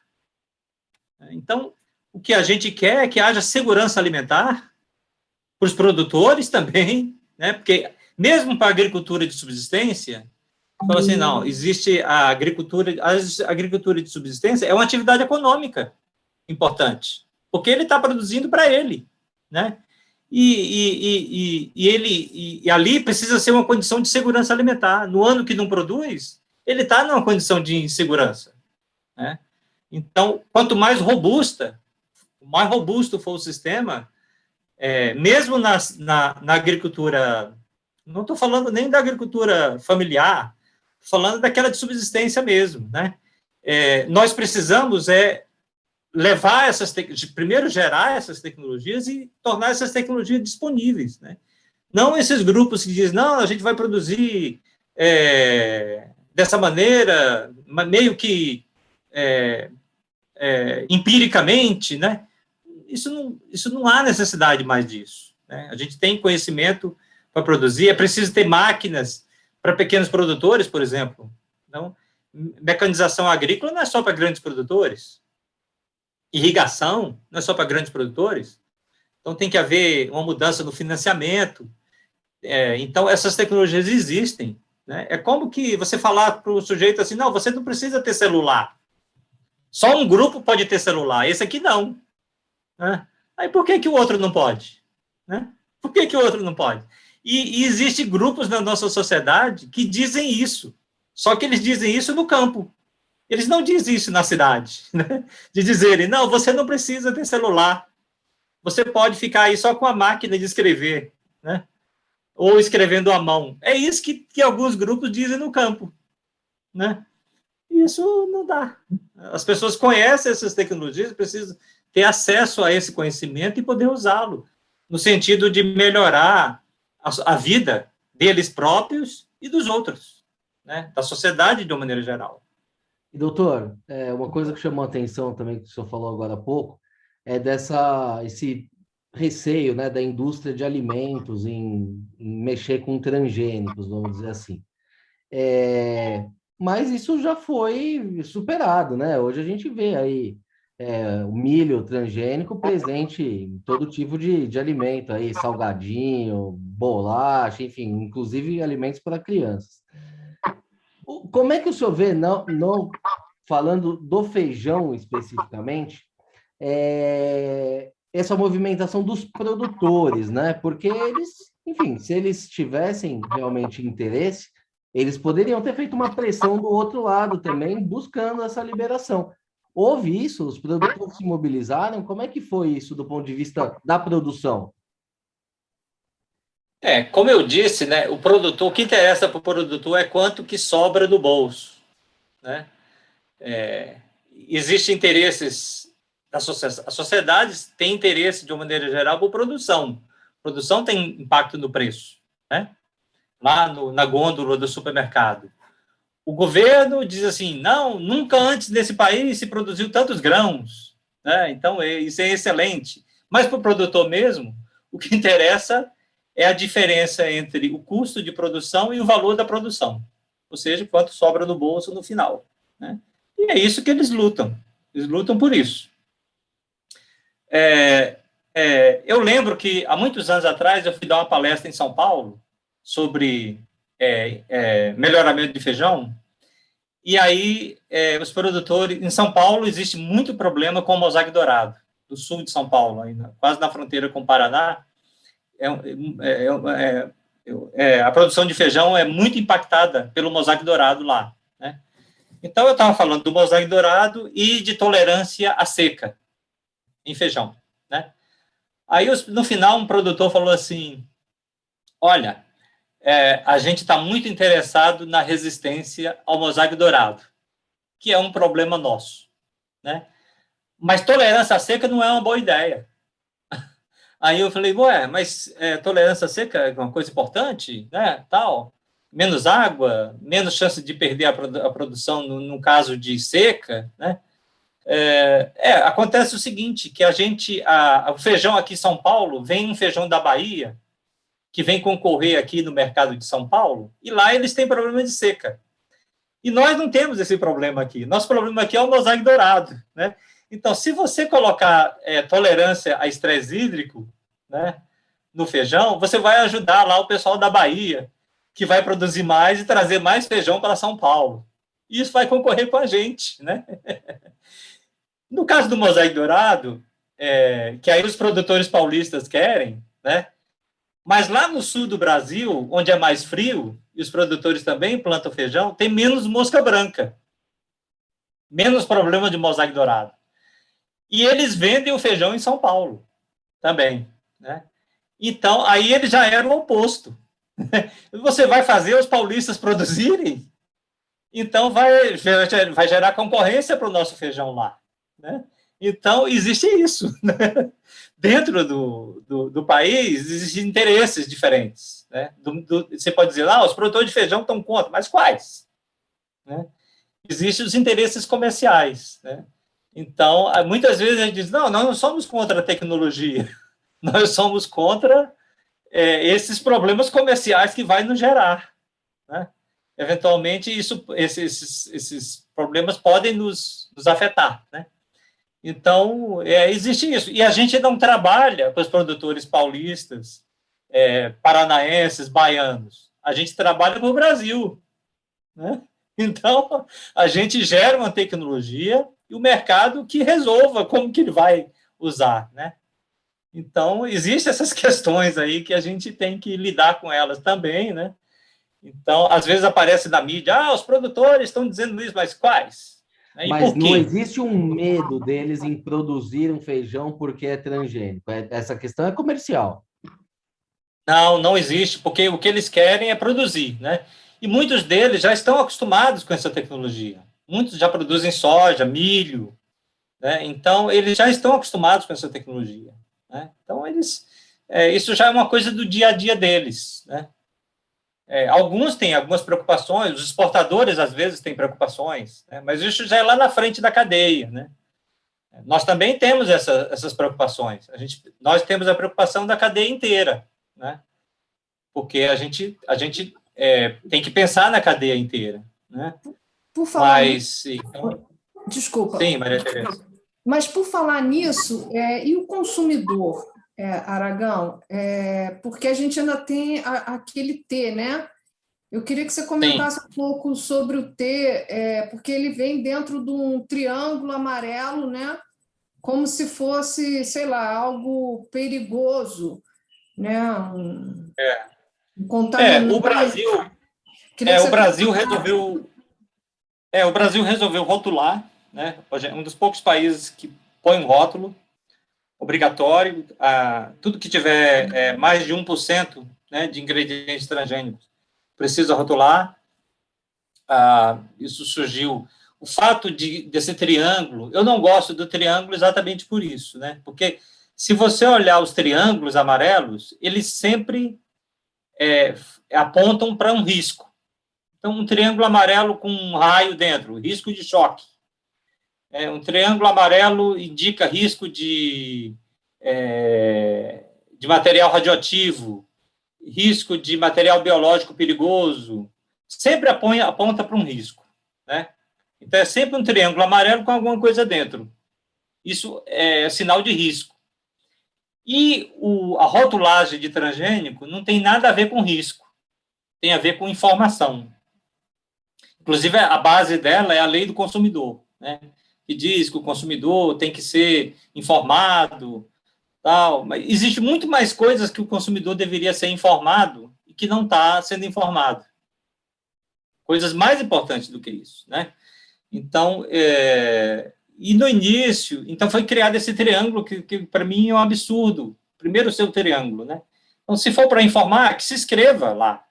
Então, o que a gente quer é que haja segurança alimentar para os produtores também, né? Porque, mesmo para a agricultura de subsistência, fala assim, não, existe a agricultura de subsistência, é uma atividade econômica importante, porque ele está produzindo para ele, né? E ali precisa ser uma condição de segurança alimentar. No ano que não produz, ele está numa condição de insegurança, né? Então, quanto mais robusto for o sistema, mesmo na agricultura, não estou falando nem da agricultura familiar, falando daquela de subsistência mesmo, né? Nós precisamos levar primeiro gerar essas tecnologias e tornar essas tecnologias disponíveis, né? Não esses grupos que dizem, não, a gente vai produzir dessa maneira, meio que empiricamente, né? Isso não há necessidade mais disso, né? A gente tem conhecimento para produzir, é preciso ter máquinas para pequenos produtores, por exemplo. Então, mecanização agrícola não é só para grandes produtores, irrigação não é só para grandes produtores, então tem que haver uma mudança no financiamento. Então, essas tecnologias existem, né? É como que você falar para o sujeito assim, não, você não precisa ter celular, só um grupo pode ter celular, esse aqui não, né? Aí por que o outro não pode, né? Por que o outro não pode? E existem grupos na nossa sociedade que dizem isso, só que eles dizem isso no campo, eles não dizem isso na cidade, né? De dizerem, não, você não precisa ter celular, você pode ficar aí só com a máquina de escrever, né? Ou escrevendo à mão. É isso que alguns grupos dizem no campo, né? Isso não dá. As pessoas conhecem essas tecnologias, precisam ter acesso a esse conhecimento e poder usá-lo, no sentido de melhorar a vida deles próprios e dos outros, né? Da sociedade de uma maneira geral. E, doutor, uma coisa que chamou a atenção também, que o senhor falou agora há pouco, é esse receio, né, da indústria de alimentos em mexer com transgênicos, vamos dizer assim. Mas isso já foi superado, né? Hoje a gente vê aí o milho transgênico presente em todo tipo de alimento, aí, salgadinho, bolacha, enfim, inclusive alimentos para crianças. Como é que o senhor vê, não falando do feijão especificamente, essa movimentação dos produtores, né? Porque eles, enfim, se eles tivessem realmente interesse, eles poderiam ter feito uma pressão do outro lado também, buscando essa liberação. Houve isso? Os produtores se mobilizaram? Como é que foi isso do ponto de vista da produção? Como eu disse, né, o que interessa para o produtor é quanto que sobra do bolso, né? Existem interesses, as sociedades têm interesse, de uma maneira geral, por produção. Produção tem impacto no preço, né? Lá na gôndola do supermercado. o governo diz assim, não, nunca antes nesse país se produziu tantos grãos, né? Então, isso é excelente. Mas para o produtor mesmo, o que interessa é a diferença entre o custo de produção e o valor da produção, ou seja, quanto sobra no bolso no final, né? E é isso que eles lutam por isso. Eu lembro que, há muitos anos atrás, eu fui dar uma palestra em São Paulo sobre melhoramento de feijão, e aí os produtores... Em São Paulo existe muito problema com o mosaico dourado, do sul de São Paulo, quase na fronteira com o Paraná. A produção de feijão é muito impactada pelo mosaico dourado lá, né? Então, eu estava falando do mosaico dourado e de tolerância à seca em feijão, né? Aí, no final, um produtor falou assim, olha, a gente está muito interessado na resistência ao mosaico dourado, que é um problema nosso, né? Mas tolerância à seca não é uma boa ideia. Aí eu falei, ué, mas tolerância à seca é uma coisa importante, né, tal, menos água, menos chance de perder a produção no caso de seca, né? Acontece o seguinte, que o feijão aqui em São Paulo, vem um feijão da Bahia, que vem concorrer aqui no mercado de São Paulo, e lá eles têm problema de seca. E nós não temos esse problema aqui. Nosso problema aqui é o mosaico dourado, né? Então, se você colocar tolerância a estresse hídrico, né, no feijão, você vai ajudar lá o pessoal da Bahia, que vai produzir mais e trazer mais feijão para São Paulo. E isso vai concorrer com a gente, né? No caso do mosaico dourado, que aí os produtores paulistas querem, né? Mas lá no sul do Brasil, onde é mais frio, e os produtores também plantam feijão, tem menos mosca branca, menos problema de mosaico dourado. E eles vendem o feijão em São Paulo também, né? Então, aí ele já era o oposto. Você vai fazer os paulistas produzirem, então vai gerar concorrência para o nosso feijão lá, né? Então, existe isso, né? Dentro do país, existem interesses diferentes, né? Você pode dizer, os produtores de feijão estão contra, mas quais? Né? Existem os interesses comerciais, né? Então, muitas vezes a gente diz, nós não somos contra a tecnologia, nós somos contra esses problemas comerciais que vai nos gerar, né? Eventualmente, esses problemas podem nos afetar, né? Então, existe isso. E a gente não trabalha com os produtores paulistas, paranaenses, baianos. A gente trabalha para o Brasil, né? Então, a gente gera uma tecnologia e o mercado que resolva como que ele vai usar, né? Então, existem essas questões aí que a gente tem que lidar com elas também, né? Então, às vezes aparece na mídia, os produtores estão dizendo isso, mas quais? E mas não existe um medo deles em produzir um feijão porque é transgênico. Essa questão é comercial. Não existe, porque o que eles querem é produzir, né? E muitos deles já estão acostumados com essa tecnologia. Muitos já produzem soja, milho, né? Então, eles já estão acostumados com essa tecnologia, né? Então, isso já é uma coisa do dia a dia deles, né? Alguns têm algumas preocupações, os exportadores, às vezes, têm preocupações, né? Mas isso já é lá na frente da cadeia, né? Nós também temos essas preocupações. Nós temos a preocupação da cadeia inteira, né? Porque a gente tem que pensar na cadeia inteira, né? Por falar Desculpa. Sim, Maria Tereza. Mas, por falar nisso, e o consumidor, Aragão? Porque a gente ainda tem aquele T, né? Eu queria que você comentasse um pouco sobre o T, porque ele vem dentro de um triângulo amarelo, né? Como se fosse, sei lá, algo perigoso, né? Um contaminante. O Brasil resolveu rotular, né? É um dos poucos países que põe um rótulo obrigatório, tudo que tiver mais de 1%, né, de ingredientes transgênicos precisa rotular. Isso surgiu. O fato desse triângulo, eu não gosto do triângulo exatamente por isso, né? Porque se você olhar os triângulos amarelos, eles sempre apontam para um risco. Então, um triângulo amarelo com um raio dentro, risco de choque. Um triângulo amarelo indica risco de material radioativo, risco de material biológico perigoso. Sempre aponta para um risco, né? Então, é sempre um triângulo amarelo com alguma coisa dentro. Isso é sinal de risco. E a rotulagem de transgênico não tem nada a ver com risco, tem a ver com informação. Inclusive, a base dela é a lei do consumidor, né? Que diz que o consumidor tem que ser informado, tal. Mas existe muito mais coisas que o consumidor deveria ser informado e que não está sendo informado. Coisas mais importantes do que isso, né? Então, e no início, então foi criado esse triângulo que para mim é um absurdo. Primeiro, o seu triângulo, né? Então, se for para informar, que se escreva lá,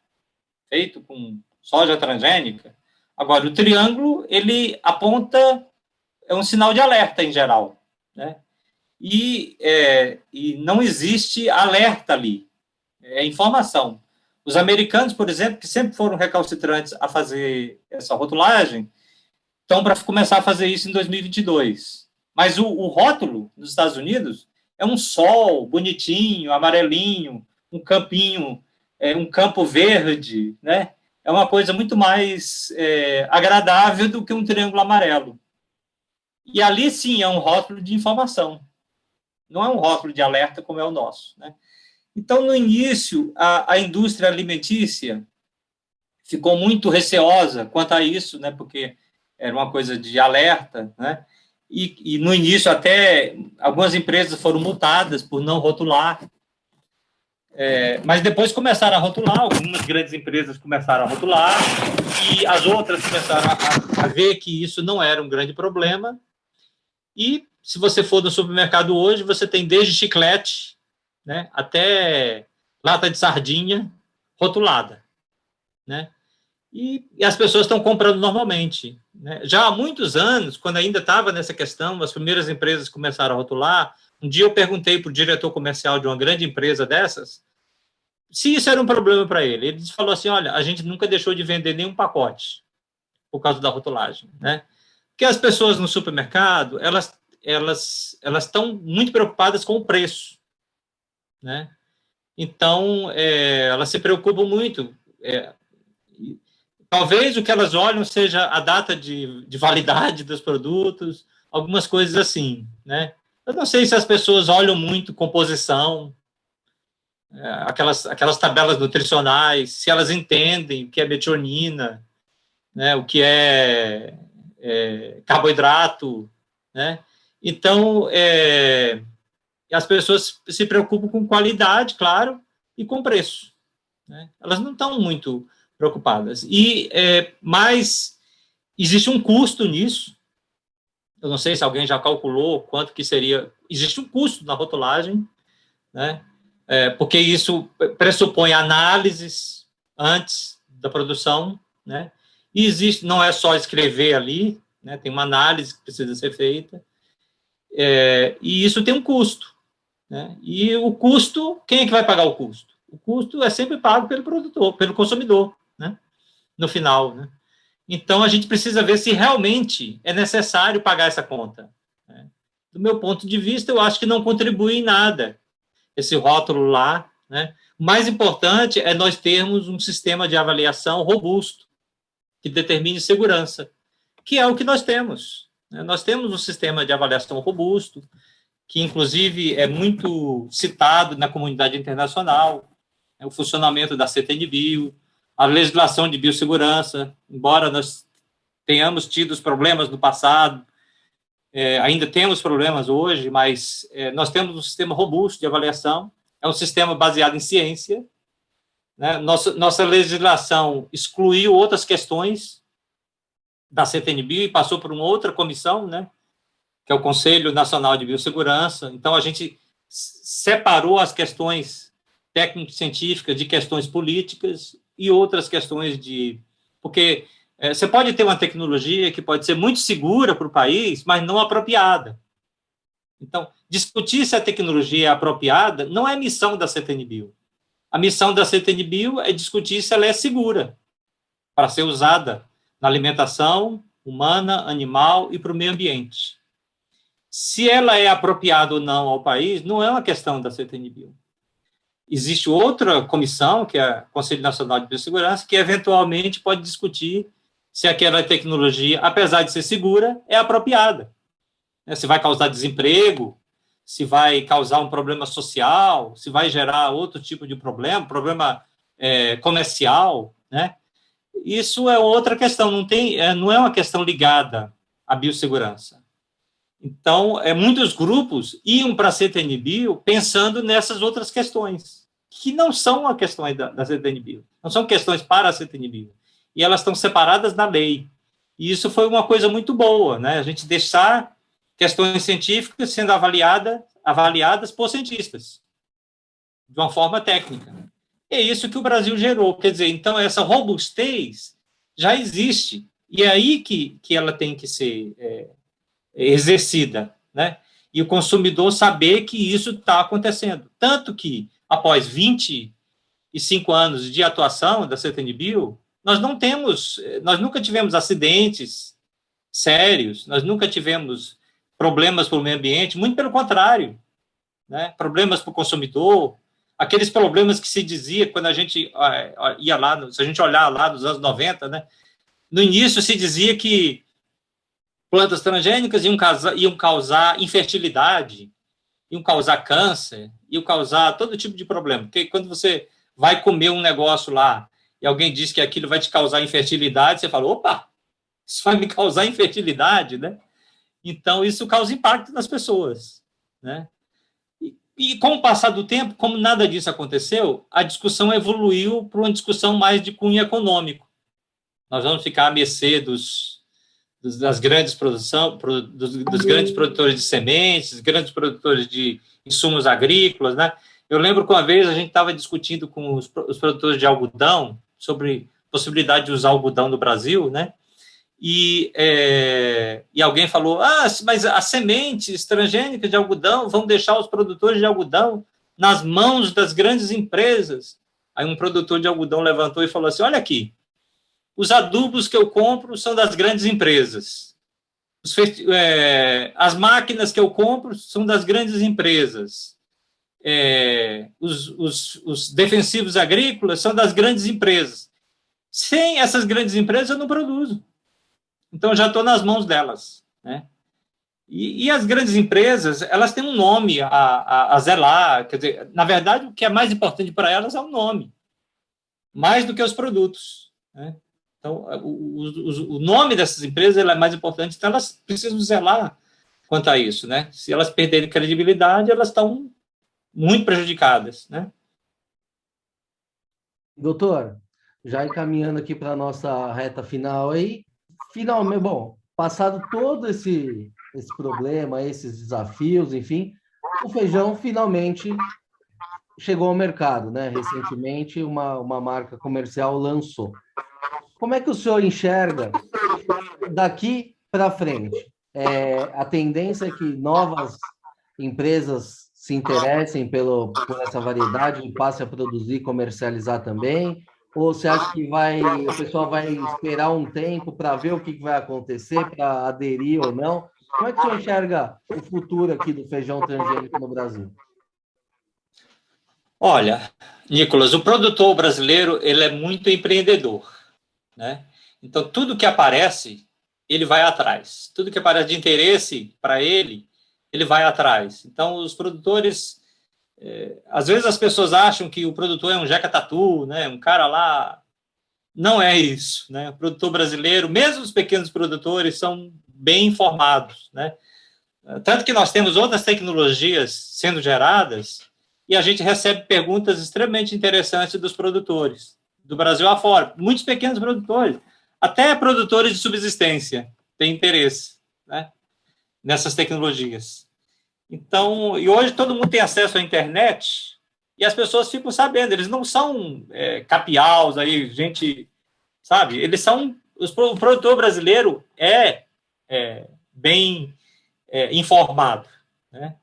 feito com soja transgênica. Agora, o triângulo, ele aponta, é um sinal de alerta em geral, né? E não existe alerta ali, é informação. Os americanos, por exemplo, que sempre foram recalcitrantes a fazer essa rotulagem, estão para começar a fazer isso em 2022. Mas o rótulo nos Estados Unidos é um sol bonitinho, amarelinho, um campinho, um campo verde, né? É uma coisa muito mais agradável do que um triângulo amarelo. E ali, sim, é um rótulo de informação. Não é um rótulo de alerta como é o nosso, né? Então, no início, a indústria alimentícia ficou muito receosa quanto a isso, né? Porque era uma coisa de alerta, né? E no início até algumas empresas foram multadas por não rotular, mas depois começaram a rotular, algumas grandes empresas começaram a rotular e as outras começaram a ver que isso não era um grande problema. E se você for no supermercado hoje, você tem desde chiclete, né, até lata de sardinha rotulada, né? E as pessoas estão comprando normalmente, né? Já há muitos anos, quando ainda estava nessa questão, as primeiras empresas começaram a rotular. Um dia eu perguntei para o diretor comercial de uma grande empresa dessas se isso era um problema para ele. Ele falou assim, olha, a gente nunca deixou de vender nenhum pacote por causa da rotulagem, né? Porque as pessoas no supermercado, elas estão muito preocupadas com o preço, né? Então, elas se preocupam muito. Talvez o que elas olham seja a data de validade dos produtos, algumas coisas assim, né? Eu não sei se as pessoas olham muito composição, aquelas tabelas nutricionais, se elas entendem o que é metionina, né? O que é carboidrato, né? Então, as pessoas se preocupam com qualidade, claro, e com preço, né? Elas não estão muito preocupadas. Mas existe um custo nisso. Eu não sei se alguém já calculou quanto que seria. Existe um custo na rotulagem, né? Porque isso pressupõe análises antes da produção, né? E existe, não é só escrever ali, né? Tem uma análise que precisa ser feita. E isso tem um custo, né? E o custo, quem é que vai pagar o custo? O custo é sempre pago pelo produtor, pelo consumidor, né? No final, né? Então, a gente precisa ver se realmente é necessário pagar essa conta, né? Do meu ponto de vista, eu acho que não contribui em nada esse rótulo lá, né? O mais importante é nós termos um sistema de avaliação robusto que determine segurança, que é o que nós temos, né? Nós temos um sistema de avaliação robusto, que, inclusive, é muito citado na comunidade internacional, o funcionamento da CTNBio, a legislação de biossegurança, embora nós tenhamos tido os problemas no passado, ainda temos problemas hoje, mas nós temos um sistema robusto de avaliação, é um sistema baseado em ciência, né? Nossa legislação excluiu outras questões da CTNBio e passou por uma outra comissão, né? Que é o Conselho Nacional de Biossegurança. Então, a gente separou as questões técnico-científicas de questões políticas e outras questões porque você pode ter uma tecnologia que pode ser muito segura para o país, mas não apropriada. Então, discutir se a tecnologia é apropriada não é missão da CTNBio. A missão da CTNBio é discutir se ela é segura. para ser usada na alimentação humana, animal e para o meio ambiente. Se ela é apropriada ou não ao país, não é uma questão da CTN-Bio. Existe outra comissão, que é o Conselho Nacional de Biossegurança, que eventualmente pode discutir se aquela tecnologia, apesar de ser segura, é apropriada. Se vai causar desemprego, se vai causar um problema social, se vai gerar outro tipo de problema comercial, né? Isso é outra questão, não é uma questão ligada à biossegurança. Então, muitos grupos iam para a CTN-Bio pensando nessas outras questões, que não são a questão da CTN-Bio, não são questões para a CTN-Bio, e elas estão separadas na lei. E isso foi uma coisa muito boa, né? A gente deixar questões científicas sendo avaliadas por cientistas, de uma forma técnica. É isso que o Brasil gerou, quer dizer, então essa robustez já existe, e é aí que ela tem que ser exercida, né? E o consumidor saber que isso está acontecendo. Tanto que, após 25 anos de atuação da CTN-Bio, nós nunca tivemos acidentes sérios, nós nunca tivemos problemas para o meio ambiente, muito pelo contrário, né? Problemas para o consumidor, aqueles problemas que se dizia quando a gente ia lá, se a gente olhar lá nos anos 90, né? No início se dizia que plantas transgênicas iam causar infertilidade, iam causar câncer, iam causar todo tipo de problema. Porque quando você vai comer um negócio lá e alguém diz que aquilo vai te causar infertilidade, você fala, opa, isso vai me causar infertilidade, né? Então, isso causa impacto nas pessoas, né? E com o passar do tempo, como nada disso aconteceu, a discussão evoluiu para uma discussão mais de cunho econômico. Nós vamos ficar à mercê das grandes dos grandes produtores de sementes, grandes produtores de insumos agrícolas, né? Eu lembro que uma vez a gente estava discutindo com os produtores de algodão sobre a possibilidade de usar algodão no Brasil, né? E alguém falou, mas as sementes transgênicas de algodão vão deixar os produtores de algodão nas mãos das grandes empresas. Aí um produtor de algodão levantou e falou assim, olha aqui, os adubos que eu compro são das grandes empresas. As máquinas que eu compro são das grandes empresas. Os defensivos agrícolas são das grandes empresas. Sem essas grandes empresas, eu não produzo. Então, já estou nas mãos delas, né? E as grandes empresas, elas têm um nome a zelar. Quer dizer, na verdade, o que é mais importante para elas é o nome, mais do que os produtos, né? Então, o nome dessas empresas é mais importante, então elas precisam zelar quanto a isso, né? Se elas perderem credibilidade, elas estão muito prejudicadas, né? Doutor, já encaminhando aqui para a nossa reta final aí, finalmente, bom, passado todo esse problema, esses desafios, enfim, o feijão finalmente chegou ao mercado, né? Recentemente, uma marca comercial lançou. Como é que o senhor enxerga daqui para frente? A tendência é que novas empresas se interessem por essa variedade e passem a produzir e comercializar também? Ou você acha que o pessoal vai esperar um tempo para ver o que vai acontecer, para aderir ou não? Como é que o senhor enxerga o futuro aqui do feijão transgênico no Brasil? Olha, Nicolas, o produtor brasileiro ele é muito empreendedor, né? Então, tudo que aparece, ele vai atrás. Tudo que aparece de interesse para ele, ele vai atrás. Então, os produtores... às vezes as pessoas acham que o produtor é um Jeca Tatu, né? Um cara lá... Não é isso, né? O produtor brasileiro, mesmo os pequenos produtores, são bem informados, né? Tanto que nós temos outras tecnologias sendo geradas e a gente recebe perguntas extremamente interessantes dos produtores, do Brasil afora. Muitos pequenos produtores, até produtores de subsistência, têm interesse, né, nessas tecnologias. Então, e hoje todo mundo tem acesso à internet e as pessoas ficam sabendo, eles não são capiaus, aí, gente, sabe? Eles são... O produtor brasileiro bem informado, né?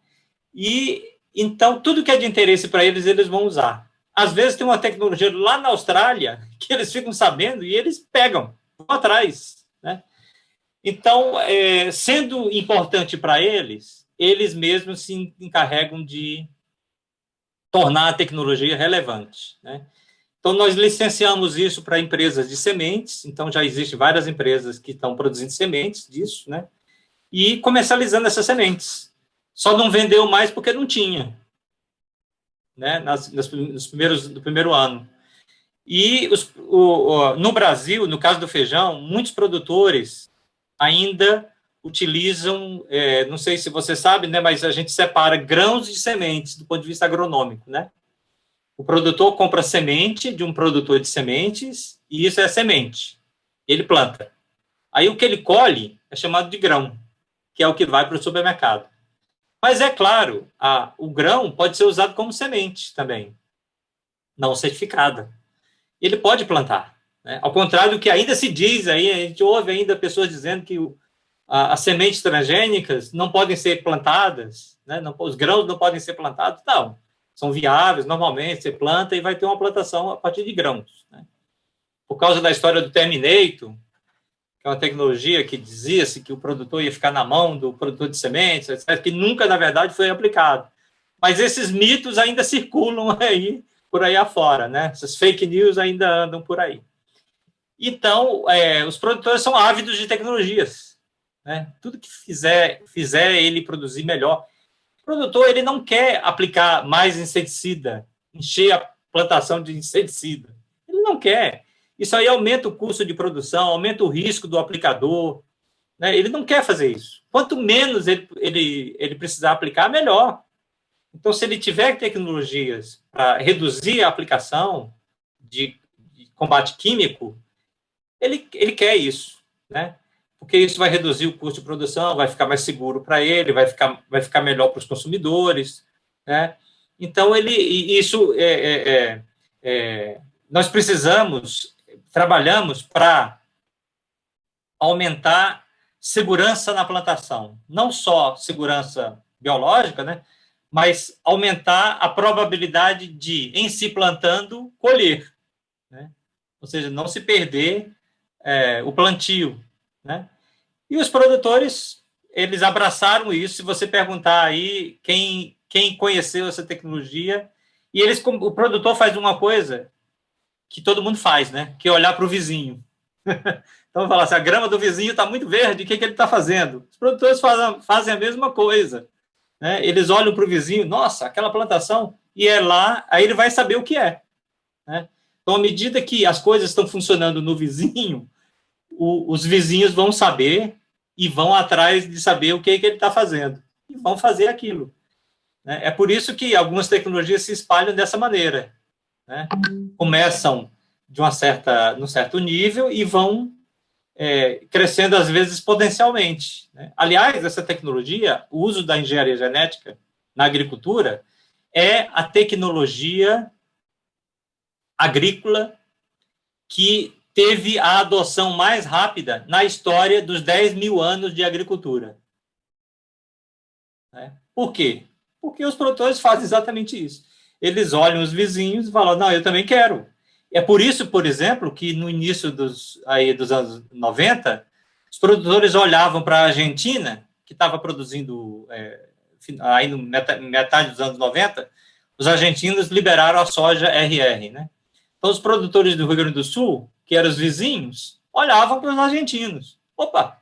E, então, tudo que é de interesse para eles, eles vão usar. às vezes tem uma tecnologia lá na Austrália que eles ficam sabendo e eles pegam, vão atrás, né? Então, sendo importante para eles, eles mesmos se encarregam de tornar a tecnologia relevante, né? Então, nós licenciamos isso para empresas de sementes, então já existem várias empresas que estão produzindo sementes disso, né? E comercializando essas sementes. Só não vendeu mais porque não tinha, né? No primeiro ano. E no Brasil, no caso do feijão, muitos produtores ainda utilizam, não sei se você sabe, né, mas a gente separa grãos de sementes do ponto de vista agronômico, né? O produtor compra semente de um produtor de sementes e isso é semente. Ele planta. Aí o que ele colhe é chamado de grão, que é o que vai para o supermercado. Mas é claro, o grão pode ser usado como semente também, não certificada. Ele pode plantar, né? Ao contrário do que ainda se diz aí, a gente ouve ainda pessoas dizendo que as sementes transgênicas não podem ser plantadas, né? Não, os grãos não podem ser plantados, não. São viáveis, normalmente, você planta e vai ter uma plantação a partir de grãos, né? Por causa da história do Terminator, que é uma tecnologia que dizia-se que o produtor ia ficar na mão do produtor de sementes, etc., que nunca, na verdade, foi aplicado. Mas esses mitos ainda circulam aí, por aí afora, né? Essas fake news ainda andam por aí. Então, os produtores são ávidos de tecnologias, né? Tudo que fizer ele produzir melhor. O produtor, ele não quer aplicar mais inseticida, encher a plantação de inseticida. Ele não quer. Isso aí aumenta o custo de produção, aumenta o risco do aplicador, né? Ele não quer fazer isso. Quanto menos ele precisar aplicar, melhor. Então, se ele tiver tecnologias para reduzir a aplicação de combate químico, ele quer isso, né? Porque isso vai reduzir o custo de produção, vai ficar mais seguro para ele, vai ficar melhor para os consumidores, né? Então, nós trabalhamos para aumentar segurança na plantação, não só segurança biológica, né? Mas aumentar a probabilidade de, em se plantando, colher, né? Ou seja, não se perder o plantio, né? E os produtores, eles abraçaram isso. Se você perguntar aí quem conheceu essa tecnologia, e o produtor faz uma coisa que todo mundo faz, né? Que é olhar para o vizinho. Então, falar assim, a grama do vizinho está muito verde, o que ele está fazendo? Os produtores fazem a mesma coisa, né? Eles olham para o vizinho, nossa, aquela plantação, e é lá, aí ele vai saber o que é, né? Então, à medida que as coisas estão funcionando no vizinho, os vizinhos vão saber e vão atrás de saber o que ele está fazendo, e vão fazer aquilo, né? É por isso que algumas tecnologias se espalham dessa maneira, né? Começam num certo nível e vão crescendo, às vezes, exponencialmente, né? Aliás, essa tecnologia, o uso da engenharia genética na agricultura, é a tecnologia agrícola que teve a adoção mais rápida na história dos 10 mil anos de agricultura. Né? Por quê? Porque os produtores fazem exatamente isso. Eles olham os vizinhos e falam, não, eu também quero. É por isso, por exemplo, que no início dos anos 90, os produtores olhavam para a Argentina, que estava produzindo, aí no metade dos anos 90, os argentinos liberaram a soja RR, né? Então, os produtores do Rio Grande do Sul, que eram os vizinhos, olhavam para os argentinos. Opa,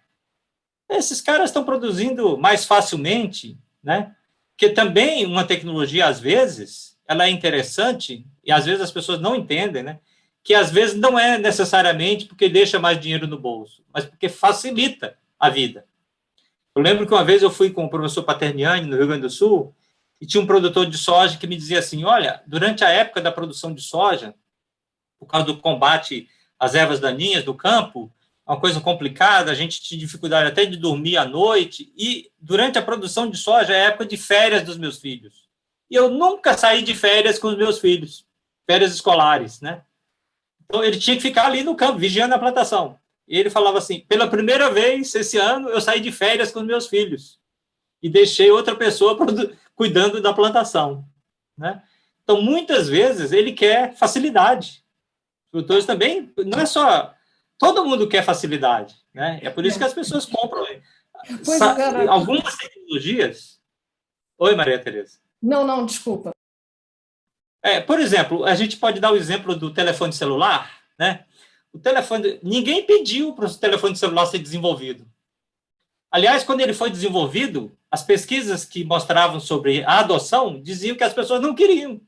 esses caras estão produzindo mais facilmente, né? Porque também uma tecnologia, às vezes, ela é interessante, e às vezes as pessoas não entendem, né? Que às vezes não é necessariamente porque deixa mais dinheiro no bolso, mas porque facilita a vida. Eu lembro que uma vez eu fui com o professor Paterniani, no Rio Grande do Sul, e tinha um produtor de soja que me dizia assim, olha, durante a época da produção de soja, por causa do combate às ervas daninhas do campo, uma coisa complicada, a gente tinha dificuldade até de dormir à noite, e durante a produção de soja é a época de férias dos meus filhos. E eu nunca saí de férias com os meus filhos, férias escolares, né? Então, ele tinha que ficar ali no campo, vigiando a plantação. E ele falava assim, pela primeira vez esse ano, eu saí de férias com os meus filhos e deixei outra pessoa cuidando da plantação, né? Então, muitas vezes, ele quer facilidade. Os produtores também, não é só... Todo mundo quer facilidade, né? É por isso que as pessoas compram. Algumas tecnologias... Oi, Maria Tereza. Não, desculpa. Por exemplo, a gente pode dar o exemplo do telefone celular, né? Ninguém pediu para o telefone celular ser desenvolvido. Aliás, quando ele foi desenvolvido, as pesquisas que mostravam sobre a adoção diziam que as pessoas não queriam,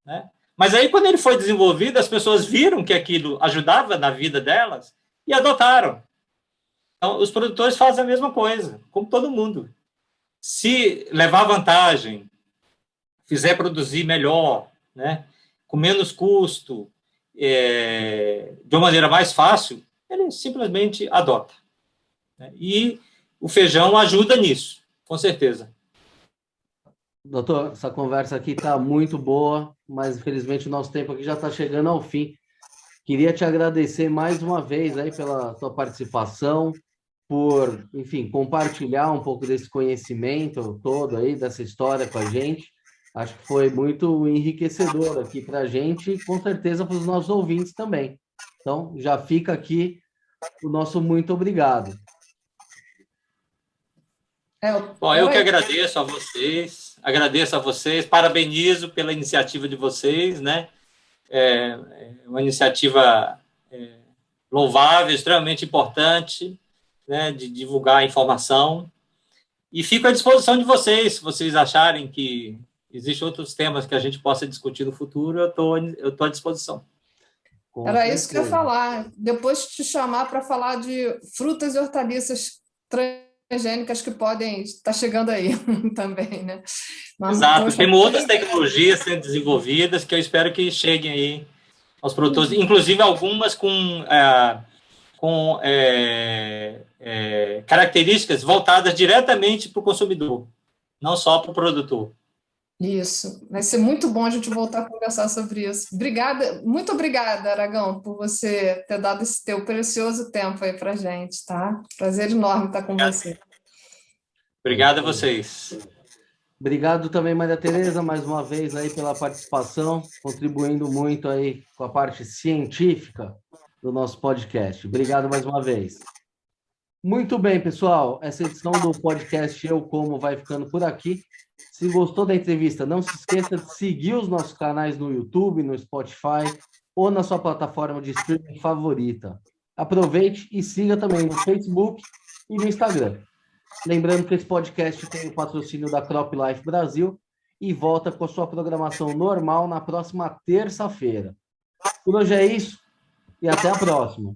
né? Mas aí, quando ele foi desenvolvido, as pessoas viram que aquilo ajudava na vida delas e adotaram. Então, os produtores fazem a mesma coisa, como todo mundo. Se levar vantagem, fizer produzir melhor, né, com menos custo, de uma maneira mais fácil, ele simplesmente adota. Né? E o feijão ajuda nisso, com certeza. Doutor, essa conversa aqui está muito boa, mas infelizmente o nosso tempo aqui já está chegando ao fim. Queria te agradecer mais uma vez aí pela tua participação, por, enfim, compartilhar um pouco desse conhecimento todo aí, dessa história com a gente. Acho que foi muito enriquecedor aqui para a gente e com certeza para os nossos ouvintes também. Então, já fica aqui o nosso muito obrigado. Bom, eu que agradeço a vocês, parabenizo pela iniciativa de vocês, né? É uma iniciativa louvável, extremamente importante, né? De divulgar a informação. E fico à disposição de vocês, se vocês acharem que existem outros temas que a gente possa discutir no futuro, eu tô à disposição. Era isso que eu ia falar. Depois te chamar para falar de frutas e hortaliças transgênicas que podem estar chegando aí também, né? Exato. Temos outras tecnologias sendo desenvolvidas que eu espero que cheguem aí aos produtores, inclusive algumas com características voltadas diretamente para o consumidor, não só para o produtor. Isso, vai ser muito bom a gente voltar a conversar sobre isso. Obrigada, muito obrigada, Aragão, por você ter dado esse teu precioso tempo aí para a gente, tá? Prazer enorme estar com você. Obrigado a vocês. Obrigado também, Maria Tereza, mais uma vez aí pela participação, contribuindo muito aí com a parte científica do nosso podcast. Obrigado mais uma vez. Muito bem, pessoal, essa edição do podcast Eu Como vai ficando por aqui. Se gostou da entrevista, não se esqueça de seguir os nossos canais no YouTube, no Spotify ou na sua plataforma de streaming favorita. Aproveite e siga também no Facebook e no Instagram. Lembrando que esse podcast tem o patrocínio da Crop Life Brasil e volta com a sua programação normal na próxima terça-feira. Por hoje é isso e até a próxima.